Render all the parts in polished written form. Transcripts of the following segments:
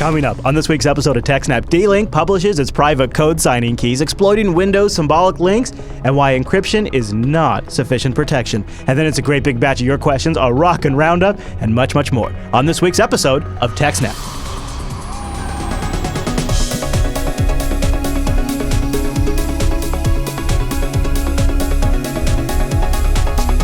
Coming up on this week's episode of TechSNAP, D-Link publishes its private code signing keys, exploiting Windows Symbolic Links, and why encryption is not sufficient protection. And then it's a great big batch of your questions, a rockin' roundup, and much, much more on this week's episode of TechSNAP.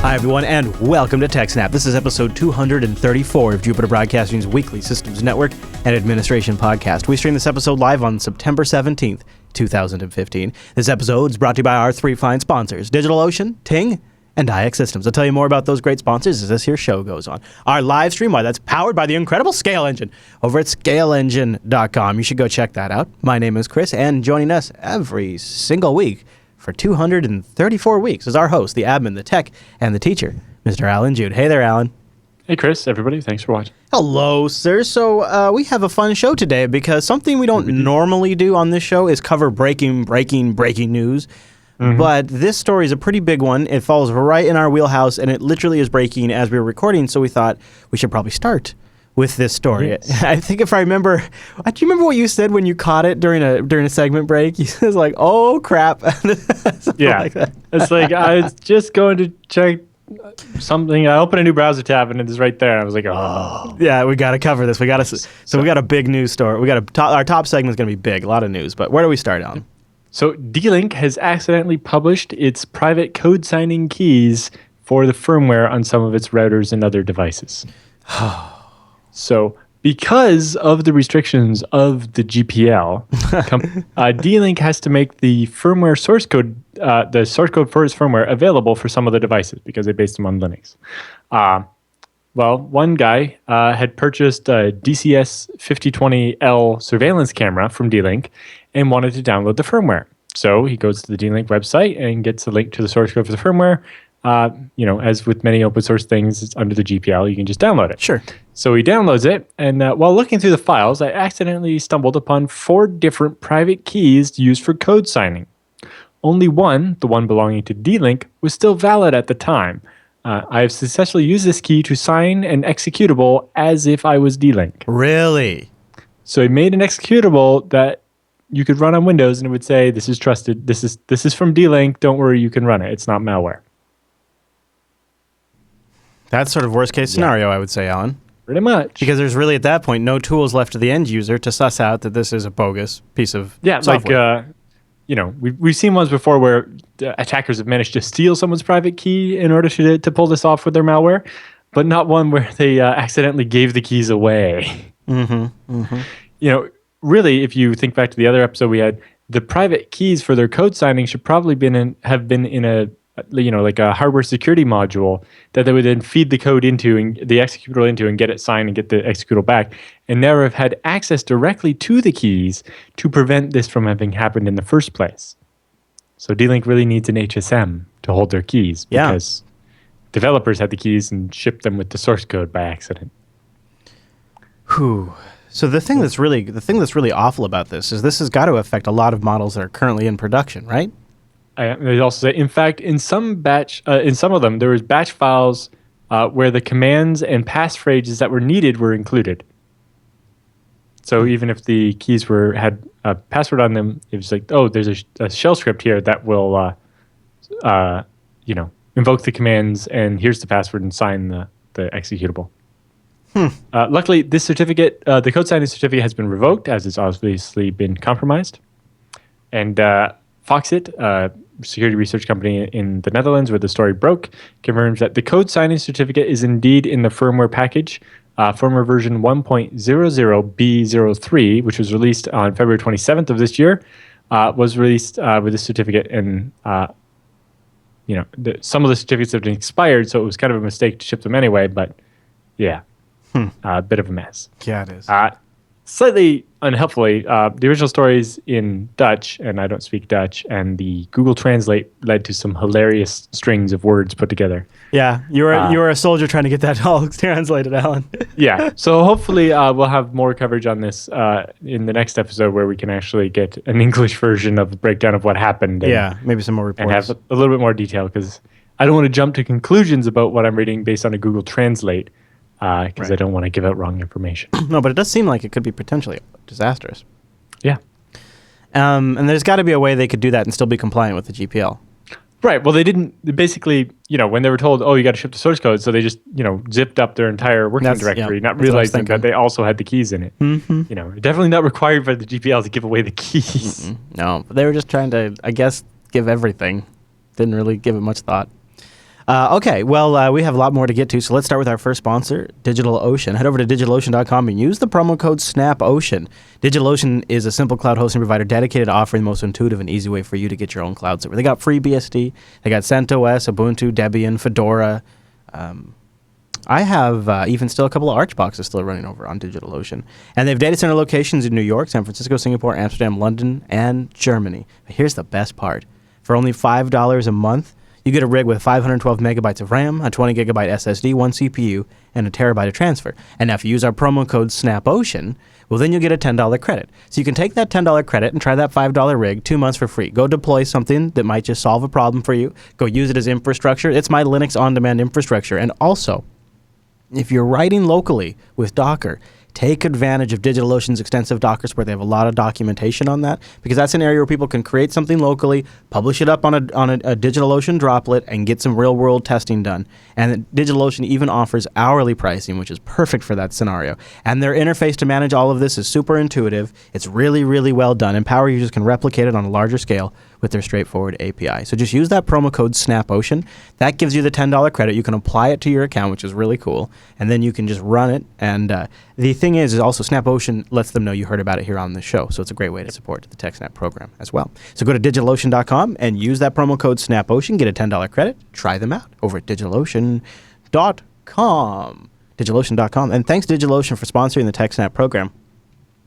Hi, everyone, and welcome to TechSNAP. This is episode 234 of Jupiter Broadcasting's weekly Systems Network and Administration podcast. We stream this episode live on September 17th, 2015. This episode is brought to you by our three fine sponsors, Digitalocean, Ting, and IX Systems. I'll tell you more about those great sponsors as this here show goes on. Our live stream, that's powered by the incredible Scale Engine over at scaleengine.com. You should go check that out. My name is Chris, and joining us every single week for 234 weeks is our host, the admin, the tech, and the teacher, Mr. Alan Jude. Hey there, Alan. Hey, Chris, everybody. Thanks for watching. Hello, sir. So we have a fun show today because something we don't normally do on this show is cover breaking news. Mm-hmm. But this story is a pretty big one. It falls right in our wheelhouse, and it literally is breaking as we were recording, so we thought we should probably start with this story. Yes. I think if I remember, do you remember what you said when you caught it during a segment break? You said like, "Oh crap!" Yeah, like that. It's like I was just going to check something. I opened a new browser tab and it is right there. I was like, "Oh, yeah, we got to cover this. We got to." So we got a big news story. We got our top segment is going to be big, a lot of news. But where do we start on? So D-Link has accidentally published its private code signing keys for the firmware on some of its routers and other devices. So, because of the restrictions of the GPL, D-Link has to make the firmware source code, the source code for its firmware, available for some of the devices because they based them on Linux. Well, one guy had purchased a DCS 5020L surveillance camera from D-Link and wanted to download the firmware. So he goes to the D-Link website and gets a link to the source code for the firmware. As with many open source things, it's under the GPL, you can just download it. Sure. So he downloads it, and while looking through the files, I accidentally stumbled upon 4 different private keys used for code signing. Only one, the one belonging to D-Link, was still valid at the time. I have successfully used this key to sign an executable as if I was D-Link. Really? So he made an executable that you could run on Windows, and it would say, "This is trusted. This is from D-Link. Don't worry, you can run it. It's not malware." That's sort of worst case scenario, I would say, Alan. Pretty much. Because there's really, at that point, no tools left to the end user to suss out that this is a bogus piece of software. We've seen ones before where attackers have managed to steal someone's private key in order to pull this off with their malware, but not one where they accidentally gave the keys away. Mm-hmm. Mm-hmm. Really, if you think back to the other episode we had, the private keys for their code signing should probably have been in a hardware security module that they would then feed the code into and the executable into and get it signed and get the executable back, and never have had access directly to the keys to prevent this from having happened in the first place. So D-Link really needs an HSM to hold their keys because developers had the keys and shipped them with the source code by accident. Whew. So the thing that's really awful about this is this has got to affect a lot of models that are currently in production, right? They also say, in fact, in some of them, there was batch files where the commands and passphrases that were needed were included. So even if the keys had a password on them, it was like, oh, there's a shell script here that will, invoke the commands, and here's the password, and sign the executable. Luckily, this certificate, the code signing certificate, has been revoked as it's obviously been compromised, and Foxit, security research company in the Netherlands where the story broke, confirms that the code signing certificate is indeed in the firmware package. Firmware version 1.00B03, which was released on February 27th of this year, was released with this certificate. And, some of the certificates have been expired, so it was kind of a mistake to ship them anyway. But, yeah, a bit of a mess. Yeah, it is. Slightly unhelpfully, the original story is in Dutch, and I don't speak Dutch, and the Google Translate led to some hilarious strings of words put together. Yeah, you were a soldier trying to get that all translated, Alan. Yeah, so hopefully we'll have more coverage on this in the next episode where we can actually get an English version of the breakdown of what happened. Maybe some more reports. And have a little bit more detail, because I don't want to jump to conclusions about what I'm reading based on a Google Translate. because I don't want to give out wrong information. No, but it does seem like it could be potentially disastrous. Yeah. And there's got to be a way they could do that and still be compliant with the GPL. Right. Well, they didn't basically, when they were told, oh, you got to ship the source code. So they just, zipped up their entire working directory, not realizing that they also had the keys in it. Mm-hmm. Definitely not required by the GPL to give away the keys. Mm-mm. No, but they were just trying to, I guess, give everything. Didn't really give it much thought. Okay, well, we have a lot more to get to, so let's start with our first sponsor, DigitalOcean. Head over to digitalocean.com and use the promo code SNAPOcean. DigitalOcean is a simple cloud hosting provider dedicated to offering the most intuitive and easy way for you to get your own cloud server. They got FreeBSD, they got CentOS, Ubuntu, Debian, Fedora. I have even still a couple of Arch boxes still running over on DigitalOcean. And they have data center locations in New York, San Francisco, Singapore, Amsterdam, London, and Germany. But here's the best part. For only $5 a month, you get a rig with 512 megabytes of RAM, a 20 gigabyte SSD, one CPU, and a terabyte of transfer. And now if you use our promo code SNAPOcean, well, then you'll get a $10 credit. So you can take that $10 credit and try that $5 rig 2 months for free. Go deploy something that might just solve a problem for you. Go use it as infrastructure. It's my Linux on-demand infrastructure. And also, if you're writing locally with Docker, take advantage of DigitalOcean's extensive Docker support. They have a lot of documentation on that because that's an area where people can create something locally, publish it up on a DigitalOcean droplet, and get some real-world testing done. And DigitalOcean even offers hourly pricing, which is perfect for that scenario. And their interface to manage all of this is super intuitive. It's really, really well done, and power users can replicate it on a larger scale with their straightforward API. So just use that promo code SNAPOcean. That gives you the $10 credit. You can apply it to your account, which is really cool, and then you can just run it. And the thing is also SnapOcean lets them know you heard about it here on the show, so it's a great way to support the TechSNAP program as well. So go to DigitalOcean.com and use that promo code SNAPOcean, get a $10 credit, try them out over at DigitalOcean.com. DigitalOcean.com. And thanks DigitalOcean for sponsoring the TechSNAP program.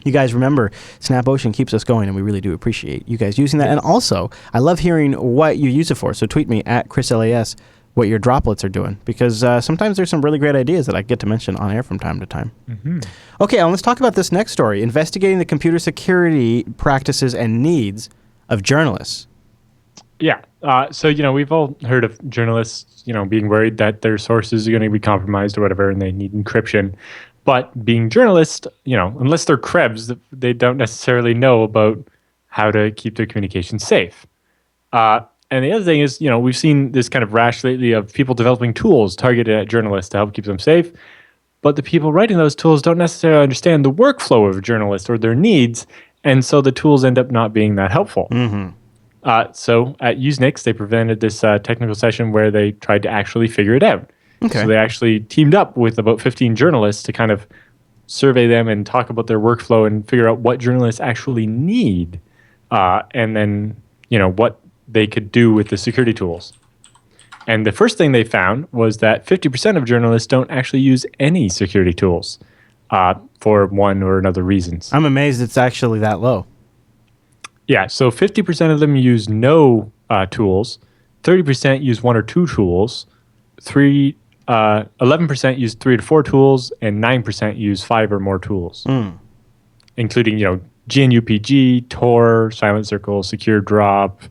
You guys remember, SnapOcean keeps us going, and we really do appreciate you guys using that. And also, I love hearing what you use it for. So tweet me at ChrisLAS what your droplets are doing, because sometimes there's some really great ideas that I get to mention on air from time to time. Mm-hmm. Okay, Alan, let's talk about this next story, investigating the computer security practices and needs of journalists. Yeah. So, we've all heard of journalists, being worried that their sources are going to be compromised or whatever, and they need encryption. But being journalists, unless they're Krebs, they don't necessarily know about how to keep their communication safe. And the other thing is, we've seen this kind of rash lately of people developing tools targeted at journalists to help keep them safe. But the people writing those tools don't necessarily understand the workflow of a journalist or their needs. And so the tools end up not being that helpful. Mm-hmm. So at Usenix, they presented this technical session where they tried to actually figure it out. Okay. So they actually teamed up with about 15 journalists to kind of survey them and talk about their workflow and figure out what journalists actually need, and then what they could do with the security tools. And the first thing they found was that 50% of journalists don't actually use any security tools for one or another reasons. I'm amazed it's actually that low. Yeah, so 50% of them use no tools, 30% use one or two tools, 11% use 3 to 4 tools, and 9% use 5 or more tools, including GNUPG, Tor, Silent Circle, Secure Drop,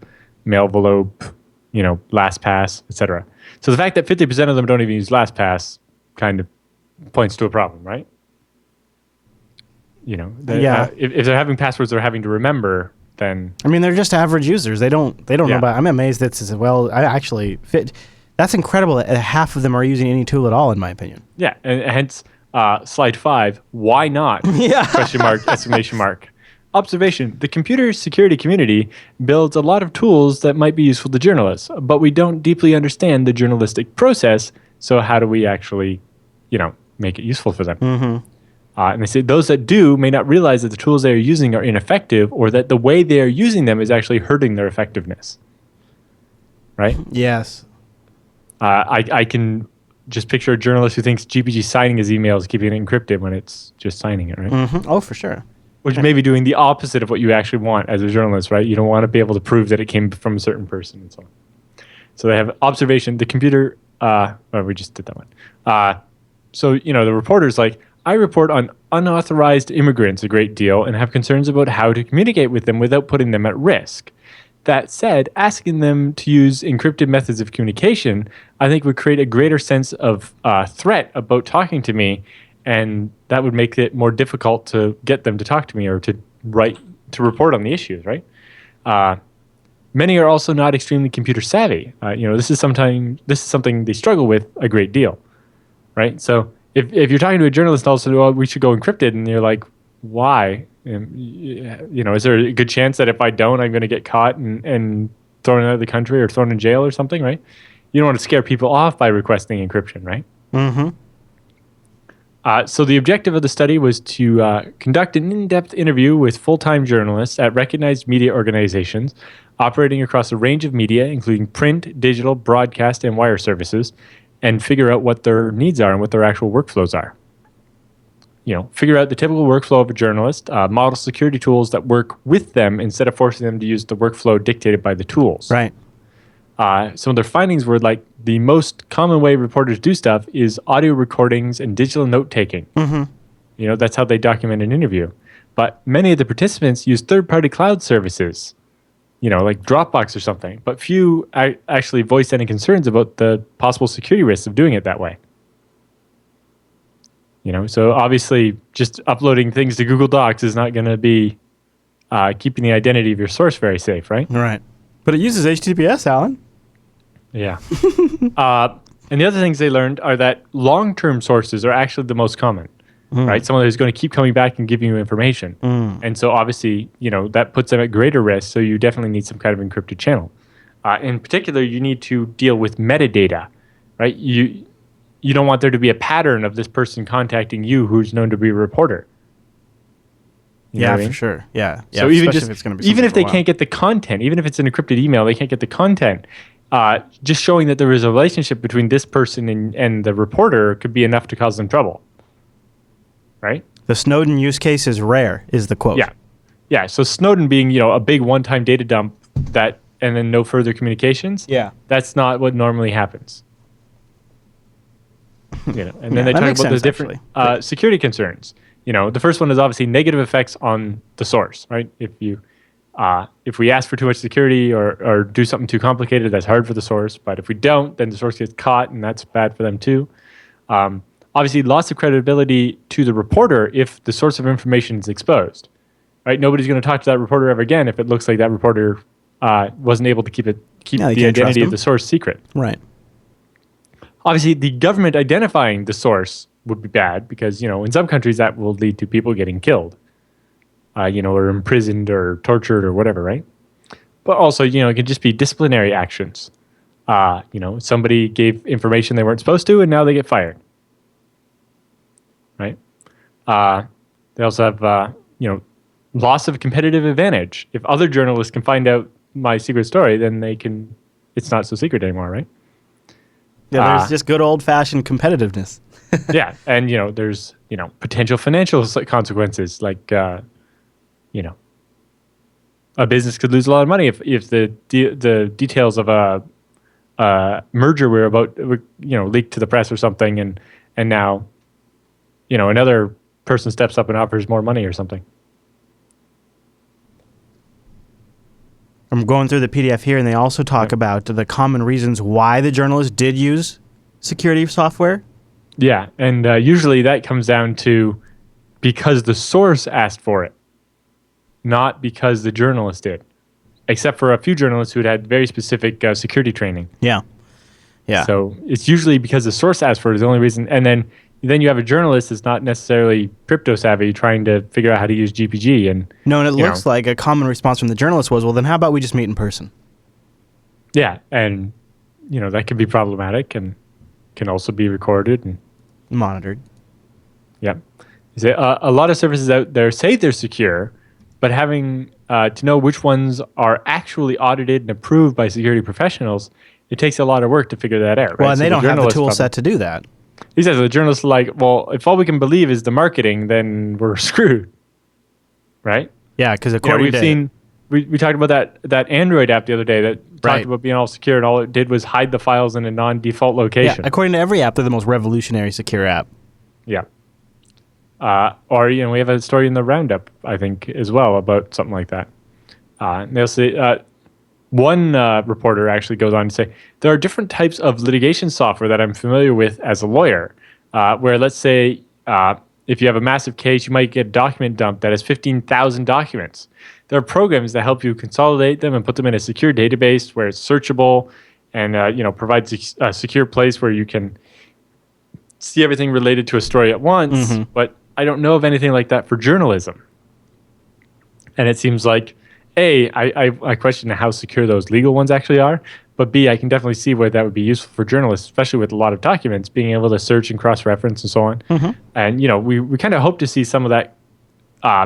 Mailvelope, LastPass, etc. So the fact that 50% of them don't even use LastPass kind of points to a problem, right? If they're having passwords they're having to remember, then they're just average users. They don't know about. I'm amazed that I actually fit. That's incredible that half of them are using any tool at all, in my opinion. Yeah, and hence slide 5. Why not? Yeah. Question mark, exclamation mark. Observation. The computer security community builds a lot of tools that might be useful to journalists, but we don't deeply understand the journalistic process, so how do we actually, make it useful for them? Mm-hmm. And they say those that do may not realize that the tools they are using are ineffective, or that the way they are using them is actually hurting their effectiveness. Right? Yes. I can just picture a journalist who thinks GPG signing his email is keeping it encrypted when it's just signing it, right? Mm-hmm. Oh, for sure. Which may be doing the opposite of what you actually want as a journalist, right? You don't want to be able to prove that it came from a certain person and so on. So they have observation. The computer, we just did that one. So, the reporter's like, I report on unauthorized immigrants a great deal and have concerns about how to communicate with them without putting them at risk. That said, asking them to use encrypted methods of communication, I think would create a greater sense of threat about talking to me, and that would make it more difficult to get them to talk to me or to report on the issues, right? Many are also not extremely computer savvy. This is something they struggle with a great deal, right? So if you're talking to a journalist, also, well, we should go encrypted, and you're like, why? Is there a good chance that if I don't, I'm going to get caught and thrown out of the country or thrown in jail or something, right? You don't want to scare people off by requesting encryption, right? Mm-hmm. So the objective of the study was to conduct an in-depth interview with full-time journalists at recognized media organizations operating across a range of media, including print, digital, broadcast, and wire services, and figure out what their needs are and what their actual workflows are. Figure out the typical workflow of a journalist, model security tools that work with them instead of forcing them to use the workflow dictated by the tools. Right. Some of their findings were like the most common way reporters do stuff is audio recordings and digital note-taking. Mm-hmm. That's how they document an interview. But many of the participants use third-party cloud services, like Dropbox or something. But few actually voiced any concerns about the possible security risks of doing it that way. So obviously just uploading things to Google Docs is not going to be keeping the identity of your source very safe, right? Right. But it uses HTTPS, Alan. Yeah. And the other things they learned are that long-term sources are actually the most common, right? Someone who's going to keep coming back and giving you information. And so obviously, that puts them at greater risk, so you definitely need some kind of encrypted channel. In particular, you need to deal with metadata, right? You don't want there to be a pattern of this person contacting you who's known to be a reporter. You know what I mean? For sure. Yeah. So even if they can't get the content, even if it's an encrypted email, they can't get the content. Just showing that there is a relationship between this person and the reporter could be enough to cause them trouble. Right? The Snowden use case is rare, is the quote. Yeah. Yeah. So Snowden being, a big one-time data dump and then no further communications. Yeah. That's not what normally happens. And then they talk about those different security concerns. The first one is obviously negative effects on the source, right? If we ask for too much security or do something too complicated, that's hard for the source. But if we don't, then the source gets caught, and that's bad for them too. Obviously, loss of credibility to the reporter if the source of information is exposed, right? Nobody's going to talk to that reporter ever again if it looks like that reporter wasn't able to keep the identity of the source secret. Right. Obviously, the government identifying the source would be bad because, in some countries that will lead to people getting killed, or imprisoned or tortured or whatever, right? But also, it could just be disciplinary actions. Somebody gave information they weren't supposed to and now they get fired, right? They also have, loss of competitive advantage. If other journalists can find out my secret story, then it's not so secret anymore, right? Yeah, there's just good old-fashioned competitiveness. Yeah, and there's potential financial consequences, like a business could lose a lot of money if the details of a merger were about leaked to the press or something, and now another person steps up and offers more money or something. I'm going through the PDF here, and they also talk about the common reasons why the journalist did use security software. Yeah, and usually that comes down to because the source asked for it, not because the journalist did, except for a few journalists who had very specific security training. Yeah. Yeah. So it's usually because the source asked for it is the only reason. And then you have a journalist that's not necessarily crypto savvy trying to figure out how to use GPG. And it looks like a common response from the journalist was, well, then how about we just meet in person? Yeah, and that can be problematic and can also be recorded and monitored. Yeah. A lot of services out there say they're secure, but having to know which ones are actually audited and approved by security professionals, it takes a lot of work to figure that out. Right? Well, and they don't have the tool set to do that. He says the journalists are like, well, if all we can believe is the marketing, then we're screwed. Right? Yeah, because according to... We talked about that Android app the other day that talked about being all secure, and all it did was hide the files in a non-default location. Yeah, according to every app, they're the most revolutionary secure app. Yeah. Or we have a story in the Roundup, I think, as well about something like that. They'll say One reporter actually goes on to say, there are different types of litigation software that I'm familiar with as a lawyer, where let's say if you have a massive case, you might get a document dump that has 15,000 documents. There are programs that help you consolidate them and put them in a secure database where it's searchable and provides a secure place where you can see everything related to a story at once. Mm-hmm. But I don't know of anything like that for journalism. And it seems like, A, I question how secure those legal ones actually are, but B, I can definitely see where that would be useful for journalists, especially with a lot of documents, being able to search and cross-reference and so on. Mm-hmm. And, we kind of hope to see some of that,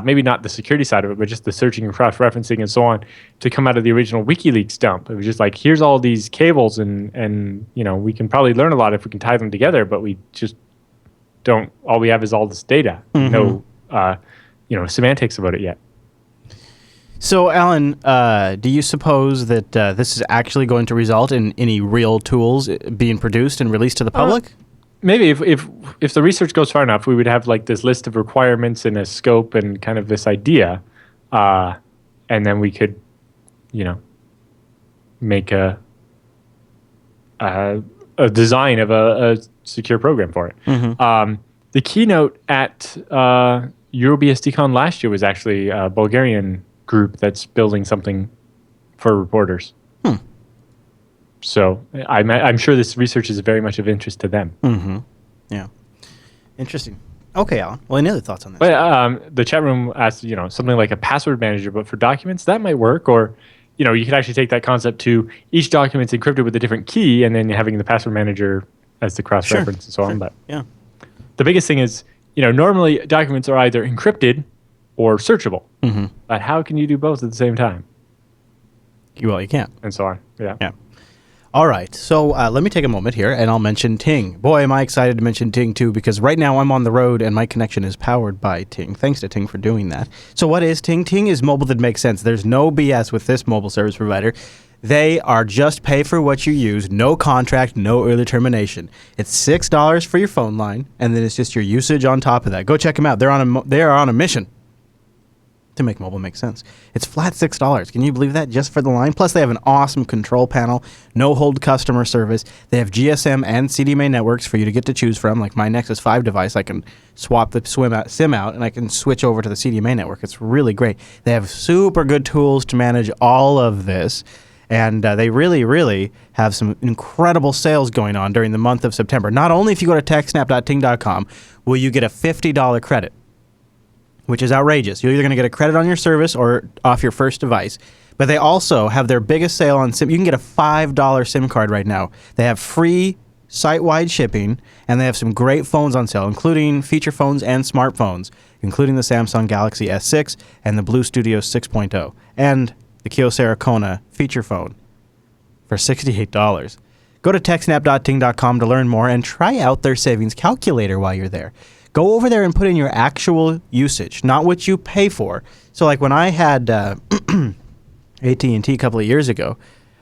maybe not the security side of it, but just the searching and cross-referencing and so on, to come out of the original WikiLeaks dump. It was just like, here's all these cables, and we can probably learn a lot if we can tie them together, but we just don't, all we have is all this data. Mm-hmm. No, semantics about it yet. So, Alan, do you suppose that this is actually going to result in any real tools being produced and released to the public? Maybe if the research goes far enough, we would have like this list of requirements and a scope and kind of this idea, and then we could, make a design of a secure program for it. Mm-hmm. The keynote at EuroBSDCon last year was actually a Bulgarian group that's building something for reporters. So I'm sure this research is very much of interest to them. Mm-hmm. Yeah. Interesting. Okay, Alan. Well, any other thoughts on this? But the chat room asked, something like a password manager, but for documents, that might work. Or, you could actually take that concept to each document's encrypted with a different key, and then having the password manager as the cross-reference and so on. But yeah, the biggest thing is, normally documents are either encrypted or searchable. Mm-hmm. But how can you do both at the same time? Well, you can't. And so on. Yeah. All right. So let me take a moment here, and I'll mention Ting. Boy, am I excited to mention Ting, too, because right now I'm on the road, and my connection is powered by Ting. Thanks to Ting for doing that. So what is Ting? Ting is mobile that makes sense. There's no BS with this mobile service provider. They are just pay for what you use, no contract, no early termination. It's $6 for your phone line, and then it's just your usage on top of that. Go check them out. They are on a mission to make mobile make sense. It's flat $6. Can you believe that, just for the line? Plus, they have an awesome control panel, no-hold customer service. They have GSM and CDMA networks for you to get to choose from. Like my Nexus 5 device, I can swap the SIM out, and I can switch over to the CDMA network. It's really great. They have super good tools to manage all of this, and they really, really have some incredible sales going on during the month of September. Not only if you go to TechSNAP.ting.com will you get a $50 credit, which is outrageous. You're either going to get a credit on your service or off your first device. But they also have their biggest sale on SIM. You can get a $5 SIM card right now. They have free site-wide shipping, and they have some great phones on sale, including feature phones and smartphones, including the Samsung Galaxy S6 and the Blue Studio 6.0, and the Kyocera Kona feature phone for $68. Go to TechSNAP.ting.com to learn more and try out their savings calculator while you're there. Go over there and put in your actual usage, not what you pay for. So like when I had AT&T a couple of years ago,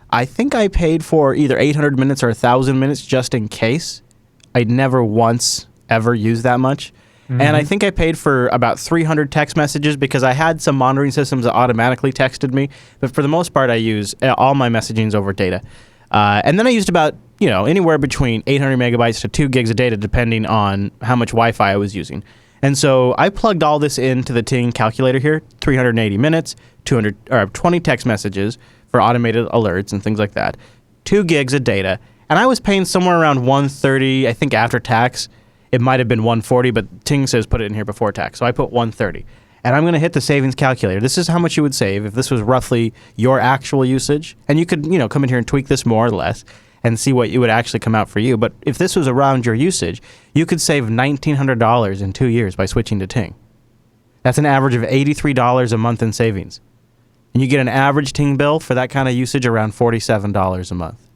I think I paid for either 800 minutes or 1,000 minutes just in case. I'd never once ever used that much. Mm-hmm. And I think I paid for about 300 text messages because I had some monitoring systems that automatically texted me. But for the most part, I use all my messagings over data. And then I used about, anywhere between 800 megabytes to 2 gigs of data, depending on how much Wi-Fi I was using. And so I plugged all this into the Ting calculator here, 380 minutes, 20 text messages for automated alerts and things like that, 2 gigs of data. And I was paying somewhere around $130, I think after tax. It might have been $140, but Ting says put it in here before tax. So I put $130. And I'm going to hit the savings calculator. This is how much you would save if this was roughly your actual usage. And you could, come in here and tweak this more or less and see what it would actually come out for you. But if this was around your usage, you could save $1,900 in 2 years by switching to Ting. That's an average of $83 a month in savings. And you get an average Ting bill for that kind of usage around $47 a month.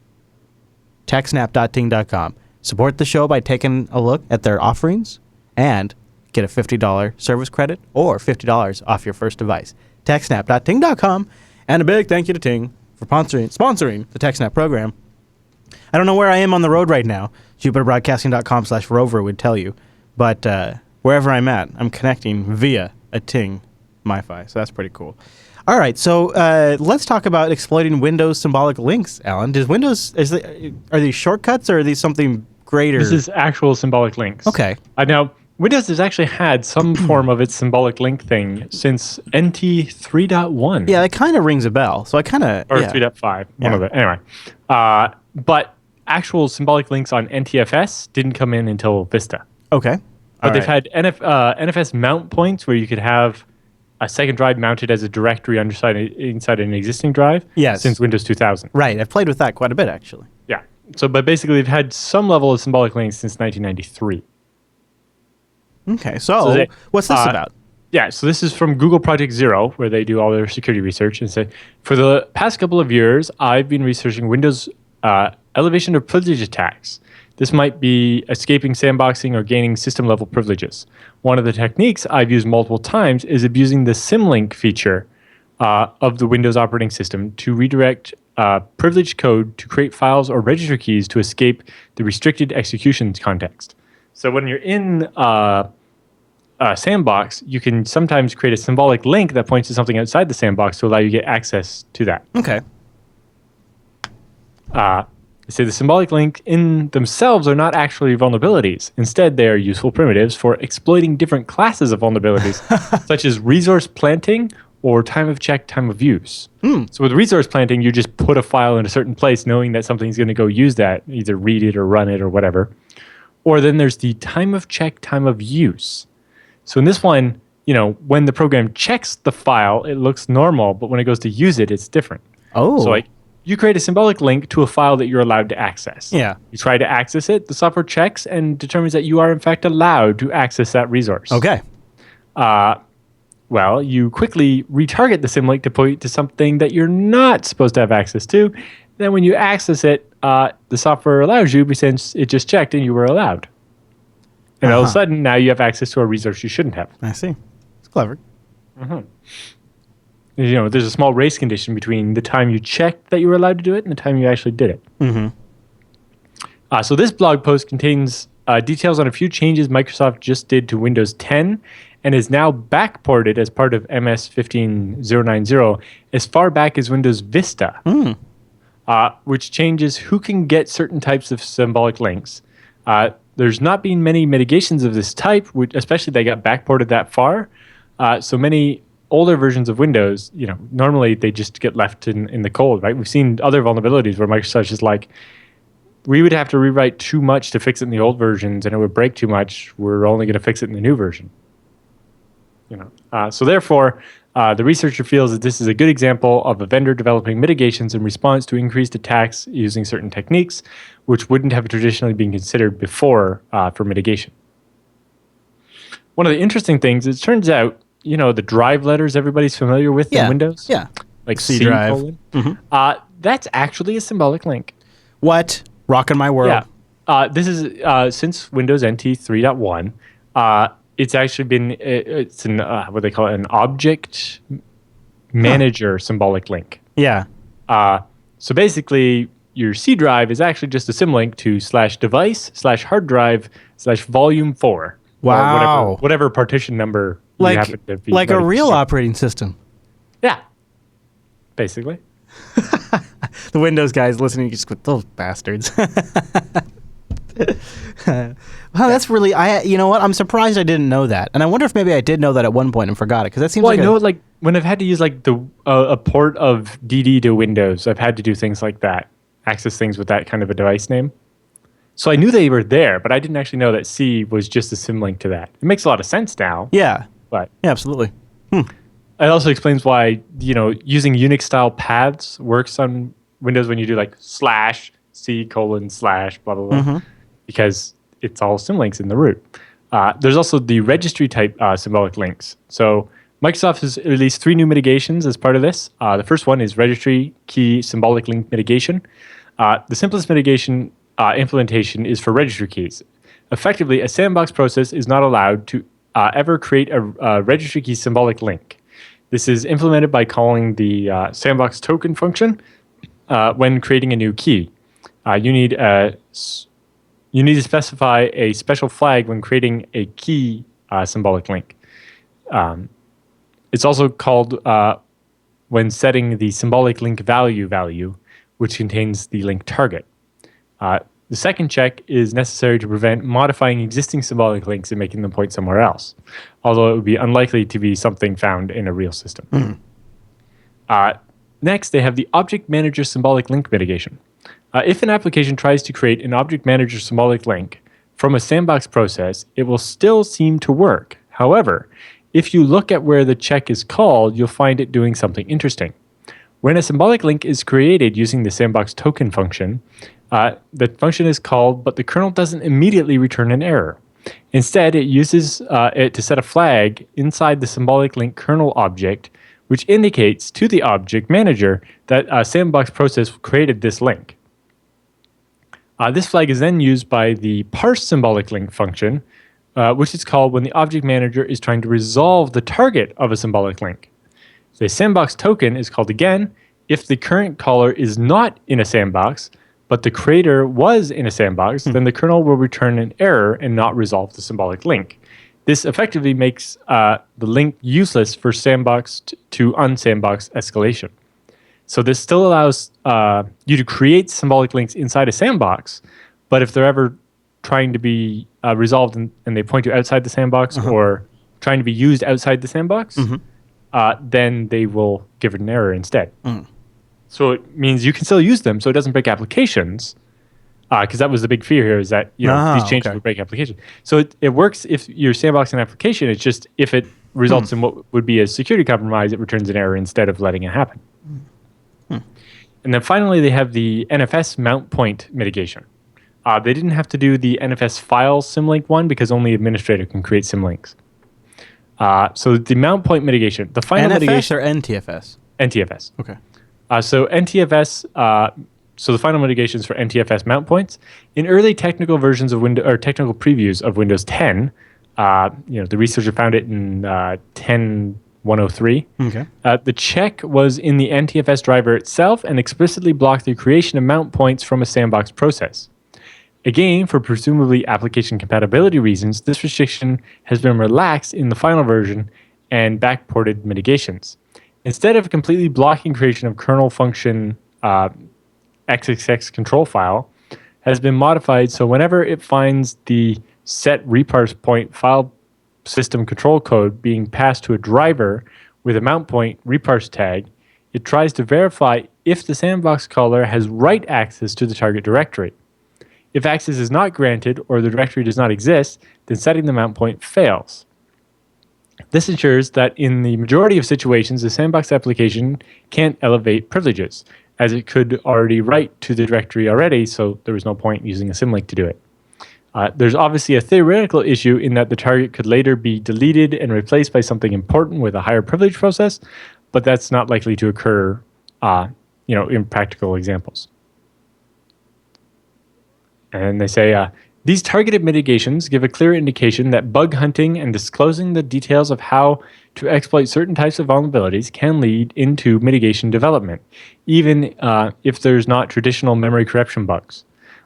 TechSNAP.ting.com. Support the show by taking a look at their offerings and get a $50 service credit or $50 off your first device. TechSNAP.ting.com. And a big thank you to Ting for sponsoring the TechSNAP program. I don't know where I am on the road right now. JupiterBroadcasting.com/rover would tell you. But wherever I'm at, I'm connecting via a Ting MiFi. So that's pretty cool. All right, so let's talk about exploiting Windows symbolic links, Alan. Are these shortcuts or are these something greater? This is actual symbolic links. Okay. Now, Windows has actually had some form of its symbolic link thing since NT 3.1. Yeah, it kind of rings a bell. So I kind of... Or 3.5, one of the... Anyway. But actual symbolic links on NTFS didn't come in until Vista. Okay. But they've had NFS mount points where you could have a second drive mounted as a directory inside an existing drive since Windows 2000. Right. I've played with that quite a bit, actually. Yeah. So, but basically, they've had some level of symbolic links since 1993. Okay. So what's this about? Yeah. So this is from Google Project Zero, where they do all their security research, and say, for the past couple of years, I've been researching Windows elevation of privilege attacks. This might be escaping sandboxing or gaining system-level privileges. One of the techniques I've used multiple times is abusing the symlink feature of the Windows operating system to redirect privileged code to create files or registry keys to escape the restricted execution context. So when you're in a sandbox, you can sometimes create a symbolic link that points to something outside the sandbox to allow you to get access to that. Okay. They say the symbolic links in themselves are not actually vulnerabilities. Instead, they are useful primitives for exploiting different classes of vulnerabilities, such as resource planting or time of check, time of use. So with resource planting, you just put a file in a certain place knowing that something's going to go use that, either read it or run it or whatever. Or then there's the time of check, time of use. So in this one, when the program checks the file, it looks normal, but when it goes to use it, it's different. Oh. So you create a symbolic link to a file that you're allowed to access. Yeah. You try to access it, the software checks and determines that you are in fact allowed to access that resource. Okay. Well, you quickly retarget the symlink to point to something that you're not supposed to have access to. Then when you access it, the software allows you since it just checked and you were allowed. And all of a sudden, now you have access to a resource you shouldn't have. I see. It's clever. There's a small race condition between the time you checked that you were allowed to do it and the time you actually did it. So this blog post contains details on a few changes Microsoft just did to Windows 10 and is now backported as part of MS 15090 as far back as Windows Vista, which changes who can get certain types of symbolic links. There's not been many mitigations of this type, especially they got backported that far. So many older versions of Windows, normally they just get left in the cold, right? We've seen other vulnerabilities where Microsoft is like, we would have to rewrite too much to fix it in the old versions, and it would break too much. We're only going to fix it in the new version. So therefore, the researcher feels that this is a good example of a vendor developing mitigations in response to increased attacks using certain techniques, which wouldn't have traditionally been considered before for mitigation. One of the interesting things, it turns out, the drive letters everybody's familiar with in Windows? Yeah. Like C drive. That's actually a symbolic link. What? Rockin' my world. Yeah. This is since Windows NT 3.1. It's actually been, it's an, what they call it, an object manager symbolic link. Yeah. So basically, your C drive is actually just a symlink to /device/hard drive /volume4. Wow. Whatever partition number you happen to be. Like a real operating system. Yeah. Basically. The Windows guys listening just go, those bastards. Wow, that's really, you know what? I'm surprised I didn't know that. And I wonder if maybe I did know that at one point and forgot it. Because that seems like I know when I've had to use a port of DD to Windows, I've had to do things like that. Access things with that kind of a device name. So I knew they were there, but I didn't actually know that C was just a symlink to that. It makes a lot of sense now. Yeah. But yeah, absolutely. It also explains why, using Unix-style paths works on Windows when you do /C:/ blah, blah, blah. Because it's all symlinks in the root. There's also the registry type symbolic links. So Microsoft has released 3 new mitigations as part of this. The first one is registry key symbolic link mitigation. The simplest mitigation implementation is for registry keys. Effectively, a sandbox process is not allowed to ever create a registry key symbolic link. This is implemented by calling the sandbox token function when creating a new key. You need to specify a special flag when creating a key symbolic link. It's also called when setting the symbolic link value, which contains the link target. The second check is necessary to prevent modifying existing symbolic links and making them point somewhere else, although it would be unlikely to be something found in a real system. Next, they have the Object Manager Symbolic Link Mitigation. If an application tries to create an Object Manager symbolic link from a sandbox process, it will still seem to work. However, if you look at where the check is called, you'll find it doing something interesting. When a symbolic link is created using the sandbox token function, the function is called, but the kernel doesn't immediately return an error. Instead, it uses it to set a flag inside the symbolic link kernel object, which indicates to the object manager that a sandbox process created this link. This flag is then used by the parse symbolic link function, which is called when the object manager is trying to resolve the target of a symbolic link. The sandbox token is called again if the current caller is not in a sandbox, but the creator was in a sandbox, then the kernel will return an error and not resolve the symbolic link. This effectively makes the link useless for sandbox to unsandbox escalation. So this still allows you to create symbolic links inside a sandbox, but if they're ever trying to be resolved and they point to outside the sandbox or trying to be used outside the sandbox, then they will give it an error instead. So it means you can still use them, so it doesn't break applications. Because that was the big fear here, is that these changes would break applications. So it works if you're sandboxing an application. It's just if it results in what would be a security compromise, it returns an error instead of letting it happen. And then finally, they have the NFS mount point mitigation. They didn't have to do the NFS file symlink one because only administrator can create symlinks. So the mount point mitigation, the final NFS mitigation or NTFS? NTFS. Okay. So NTFS. So the final mitigations for NTFS mount points in early technical versions of Windows or technical previews of Windows 10. The researcher found it in 10.103. Okay. The check was in the NTFS driver itself and explicitly blocked the creation of mount points from a sandbox process. Again, for presumably application compatibility reasons, this restriction has been relaxed in the final version and backported mitigations. Instead of completely blocking creation of kernel function XXX control file, has been modified so whenever it finds the set reparse point file system control code being passed to a driver with a mount point reparse tag, it tries to verify if the sandbox caller has write access to the target directory. If access is not granted or the directory does not exist, then setting the mount point fails. This ensures that in the majority of situations, the sandbox application can't elevate privileges, as it could already write to the directory already, so there was no point using a symlink to do it. There's obviously a theoretical issue in that the target could later be deleted and replaced by something important with a higher privilege process, but that's not likely to occur, in practical examples. And they say, these targeted mitigations give a clear indication that bug hunting and disclosing the details of how to exploit certain types of vulnerabilities can lead into mitigation development, even if there's not traditional memory corruption bugs.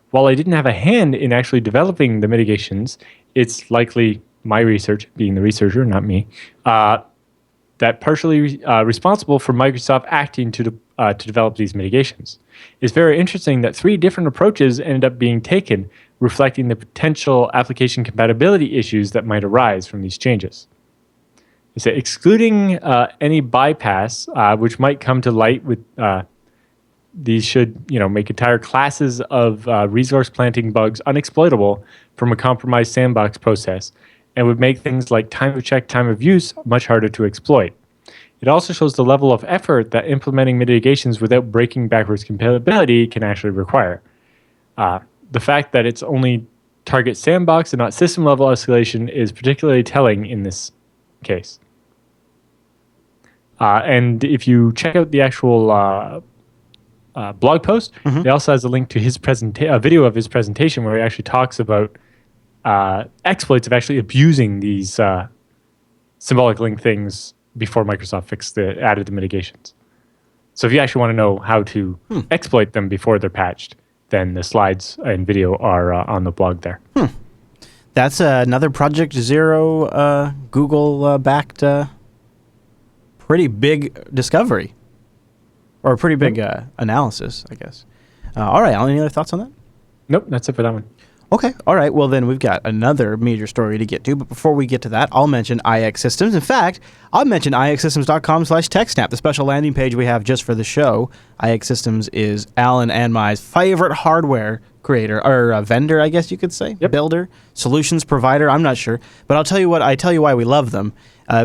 While I didn't have a hand in actually developing the mitigations, it's likely my research, being the researcher, not me, that partially responsible for Microsoft acting to develop these mitigations. It's very interesting that 3 different approaches ended up being taken, reflecting the potential application compatibility issues that might arise from these changes. They say excluding any bypass, which might come to light with these should make entire classes of resource planting bugs unexploitable from a compromised sandbox process, and would make things like time of check, time of use much harder to exploit. It also shows the level of effort that implementing mitigations without breaking backwards compatibility can actually require. The fact that it's only target sandbox and not system level escalation is particularly telling in this case. And if you check out the actual blog post, it also has a link to his a video of his presentation where he actually talks about exploits of actually abusing these symbolic link things before Microsoft added the mitigations. So if you actually want to know how to exploit them before they're patched, then the slides and video are on the blog there. That's another Project Zero Google backed pretty big discovery, or a pretty big analysis, I guess. All right, Alan, any other thoughts on that? Nope, that's it for that one. Okay. All right. Well, then we've got another major story to get to. But before we get to that, I'll mention IX Systems. In fact, I'll mention ixsystems.com/TechSNAP, the special landing page we have just for the show. IX Systems is Alan and my favorite hardware creator, or vendor, I guess you could say. Yep. Builder, solutions provider. I'm not sure. But I'll tell you what. I tell you why we love them.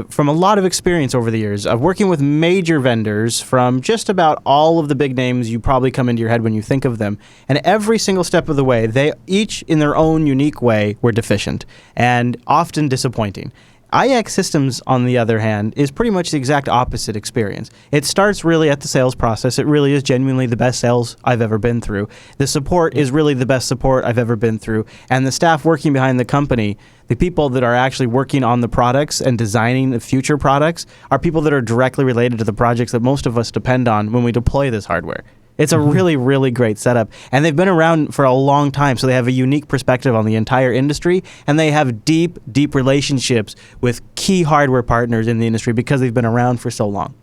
From a lot of experience over the years of working with major vendors from just about all of the big names you probably come into your head when you think of them. And every single step of the way, they each in their own unique way were deficient and often disappointing. IX Systems, on the other hand, is pretty much the exact opposite experience. It starts really at the sales process. It really is genuinely the best sales I've ever been through. The support is really the best support I've ever been through. And the staff working behind the company, the people that are actually working on the products and designing the future products, are people that are directly related to the projects that most of us depend on when we deploy this hardware. It's a really, really great setup. And they've been around for a long time, so they have a unique perspective on the entire industry, and they have deep, deep relationships with key hardware partners in the industry because they've been around for so long.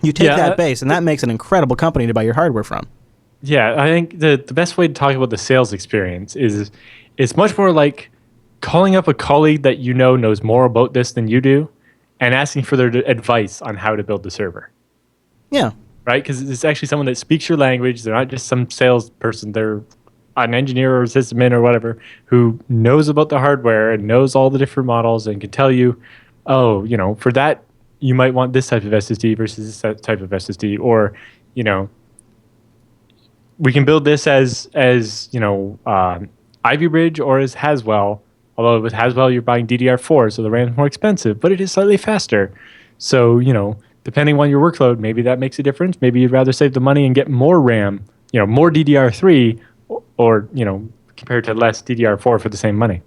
You take that base, and that makes an incredible company to buy your hardware from. Yeah, I think the best way to talk about the sales experience is it's much more like calling up a colleague that you know knows more about this than you do and asking for their advice on how to build the server. Yeah. Right? Because it's actually someone that speaks your language. They're not just some salesperson. They're an engineer or a sysadmin or whatever who knows about the hardware and knows all the different models and can tell you, oh, you know, for that, you might want this type of SSD versus this type of SSD. Or, you know, we can build this as you know, Ivy Bridge or as Haswell. Although with Haswell, you're buying DDR4, so the RAM's more expensive, but it is slightly faster. So, you know, depending on your workload, maybe that makes a difference. Maybe you'd rather save the money and get more RAM, you know, more DDR3, or you know, compared to less DDR4 for the same money.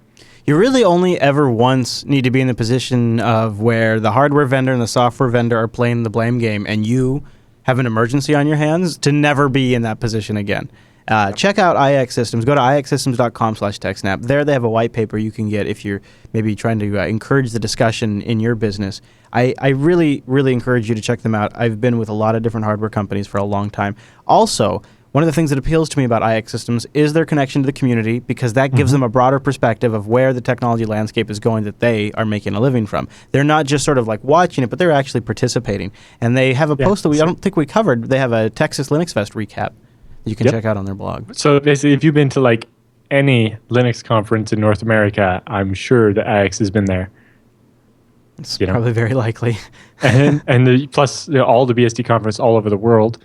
You really only ever once need to be in the position of where the hardware vendor and the software vendor are playing the blame game, and you have an emergency on your hands to never be in that position again. Check out IX Systems. Go to ixsystems.com/TechSNAP. There they have a white paper you can get if you're maybe trying to encourage the discussion in your business. I really, really encourage you to check them out. I've been with a lot of different hardware companies for a long time. Also, one of the things that appeals to me about IX Systems is their connection to the community, because that gives them a broader perspective of where the technology landscape is going that they are making a living from. They're not just sort of like watching it, but they're actually participating. And they have a post that I don't think we covered. They have a Texas Linux Fest recap you can check out on their blog. So basically, if you've been to like any Linux conference in North America, I'm sure that IX has been there. It's probably very likely. and plus all the BSD conference all over the world,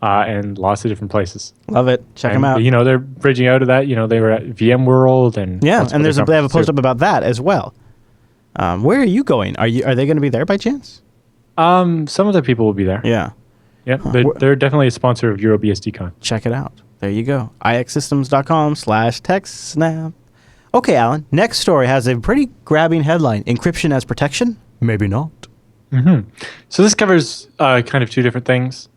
and lots of different places. Love it. Check them out. You know, they're bridging out of that. You know, they were at VMworld and and they have a post up about that as well. Where are you going? Are they going to be there by chance? Some other people will be there. Yeah. Yeah, they're definitely a sponsor of EuroBSDCon. Check it out. There you go. ixsystems.com/TechSNAP. Okay, Alan. Next story has a pretty grabbing headline. Encryption as protection? Maybe not. So this covers kind of two different things.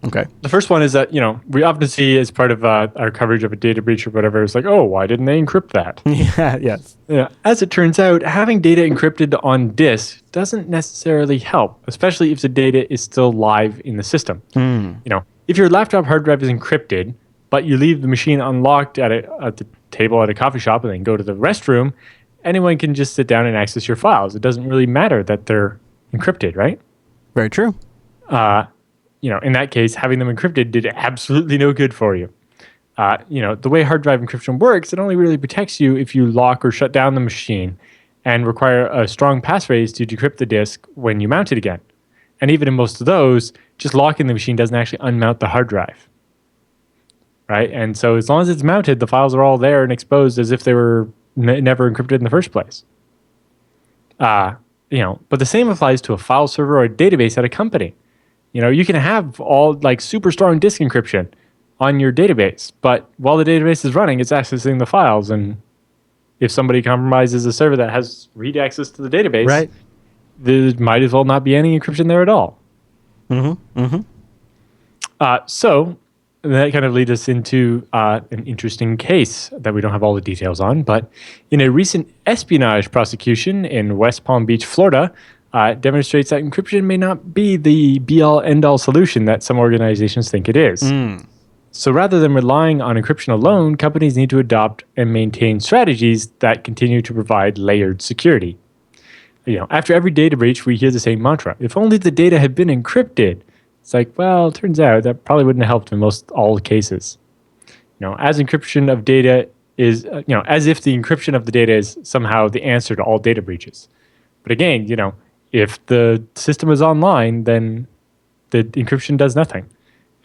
Okay. The first one is that, you know, we often see as part of our coverage of a data breach or whatever, it's like, oh, why didn't they encrypt that? Yes. Yeah. As it turns out, having data encrypted on disk doesn't necessarily help, especially if the data is still live in the system. You know, if your laptop hard drive is encrypted, but you leave the machine unlocked at the table at a coffee shop and then go to the restroom, anyone can just sit down and access your files. It doesn't really matter that they're encrypted, right? Very true. You know, in that case, having them encrypted did absolutely no good for you. You know, the way hard drive encryption works, it only really protects you if you lock or shut down the machine and require a strong passphrase to decrypt the disk when you mount it again. And even in most of those, just locking the machine doesn't actually unmount the hard drive. Right? And so as long as it's mounted, the files are all there and exposed as if they were never encrypted in the first place. You know, but the same applies to a file server or a database at a company. You know, you can have all like super strong disk encryption on your database, but while the database is running, it's accessing the files. And if somebody compromises a server that has read access to the database, there might as well not be any encryption there at all. So that kind of leads us into an interesting case that we don't have all the details on, but in a recent espionage prosecution in West Palm Beach, Florida, demonstrates that encryption may not be the be-all, end-all solution that some organizations think it is. So rather than relying on encryption alone, companies need to adopt and maintain strategies that continue to provide layered security. After every data breach, we hear the same mantra: if only the data had been encrypted. It's like, well, it turns out that probably wouldn't have helped in all cases. As encryption of data is, as if the encryption of the data is somehow the answer to all data breaches. But again, if the system is online, then the encryption does nothing.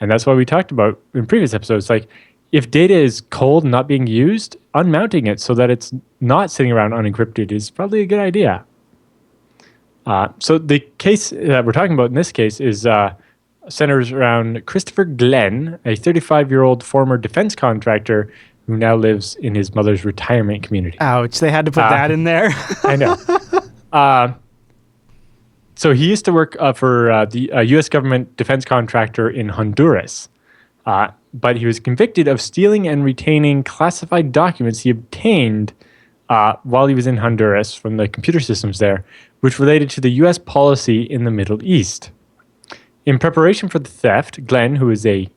And that's why we talked about in previous episodes, like if data is cold and not being used, unmounting it so that it's not sitting around unencrypted is probably a good idea. So the case that we're talking about in this case is centers around Christopher Glenn, a 35-year-old former defense contractor who now lives in his mother's retirement community. Ouch, they had to put that in there. I know. So he used to work for the U.S. government defense contractor in Honduras, but he was convicted of stealing and retaining classified documents he obtained while he was in Honduras from the computer systems there, which related to the U.S. policy in the Middle East. In preparation for the theft, Glenn, who is a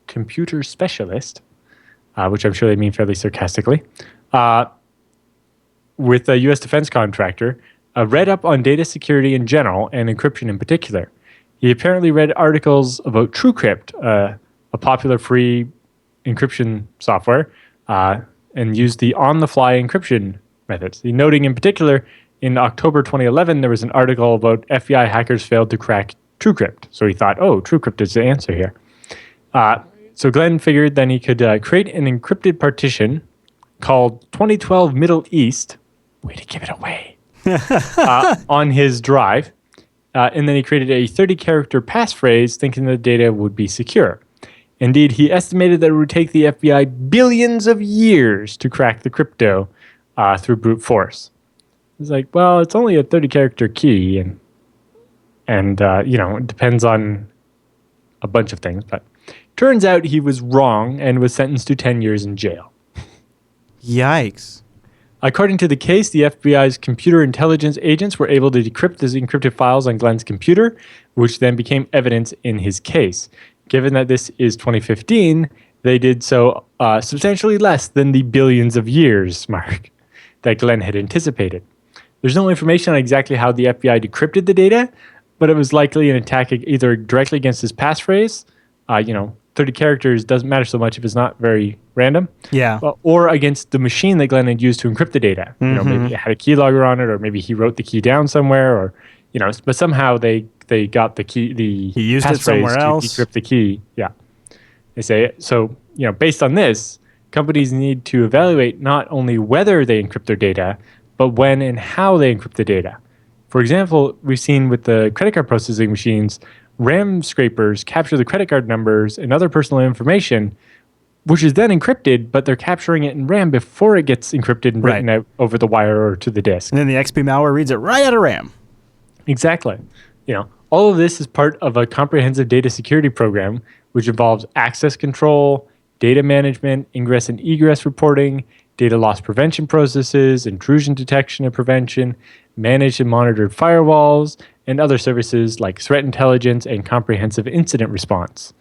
computer specialist, which I'm sure they mean fairly sarcastically, with a U.S. defense contractor, read up on data security in general and encryption in particular. He apparently read articles about TrueCrypt, a popular free encryption software, and used the on-the-fly encryption methods. Noting in particular, in October 2011, there was an article about FBI hackers failed to crack TrueCrypt. So he thought, TrueCrypt is the answer here. So Glenn figured then he could create an encrypted partition called 2012 Middle East. Way to give it away. On his drive. And then he created a 30-character passphrase thinking the data would be secure. Indeed, he estimated that it would take the FBI billions of years to crack the crypto through brute force. It's like, well, it's only a 30-character key, and it depends on a bunch of things. But turns out he was wrong and was sentenced to 10 years in jail. Yikes. According to the case, the FBI's computer intelligence agents were able to decrypt the encrypted files on Glenn's computer, which then became evidence in his case. Given that this is 2015, they did so substantially less than the billions of years mark that Glenn had anticipated. There's no information on exactly how the FBI decrypted the data, but it was likely an attack either directly against his passphrase, 30 characters doesn't matter so much if it's not very random, or against the machine that Glenn had used to encrypt the data. Maybe it had a keylogger on it, or maybe he wrote the key down somewhere, or but somehow they got the key, he used it somewhere else to decrypt the key. Yeah, they say so. Based on this, companies need to evaluate not only whether they encrypt their data, but when and how they encrypt the data. For example, we've seen with the credit card processing machines, RAM scrapers capture the credit card numbers and other personal information, which is then encrypted, but they're capturing it in RAM before it gets encrypted and written out over the wire or to the disk. And then the XP malware reads it right out of RAM. Exactly. All of this is part of a comprehensive data security program, which involves access control, data management, ingress and egress reporting, data loss prevention processes, intrusion detection and prevention, managed and monitored firewalls, and other services like threat intelligence and comprehensive incident response.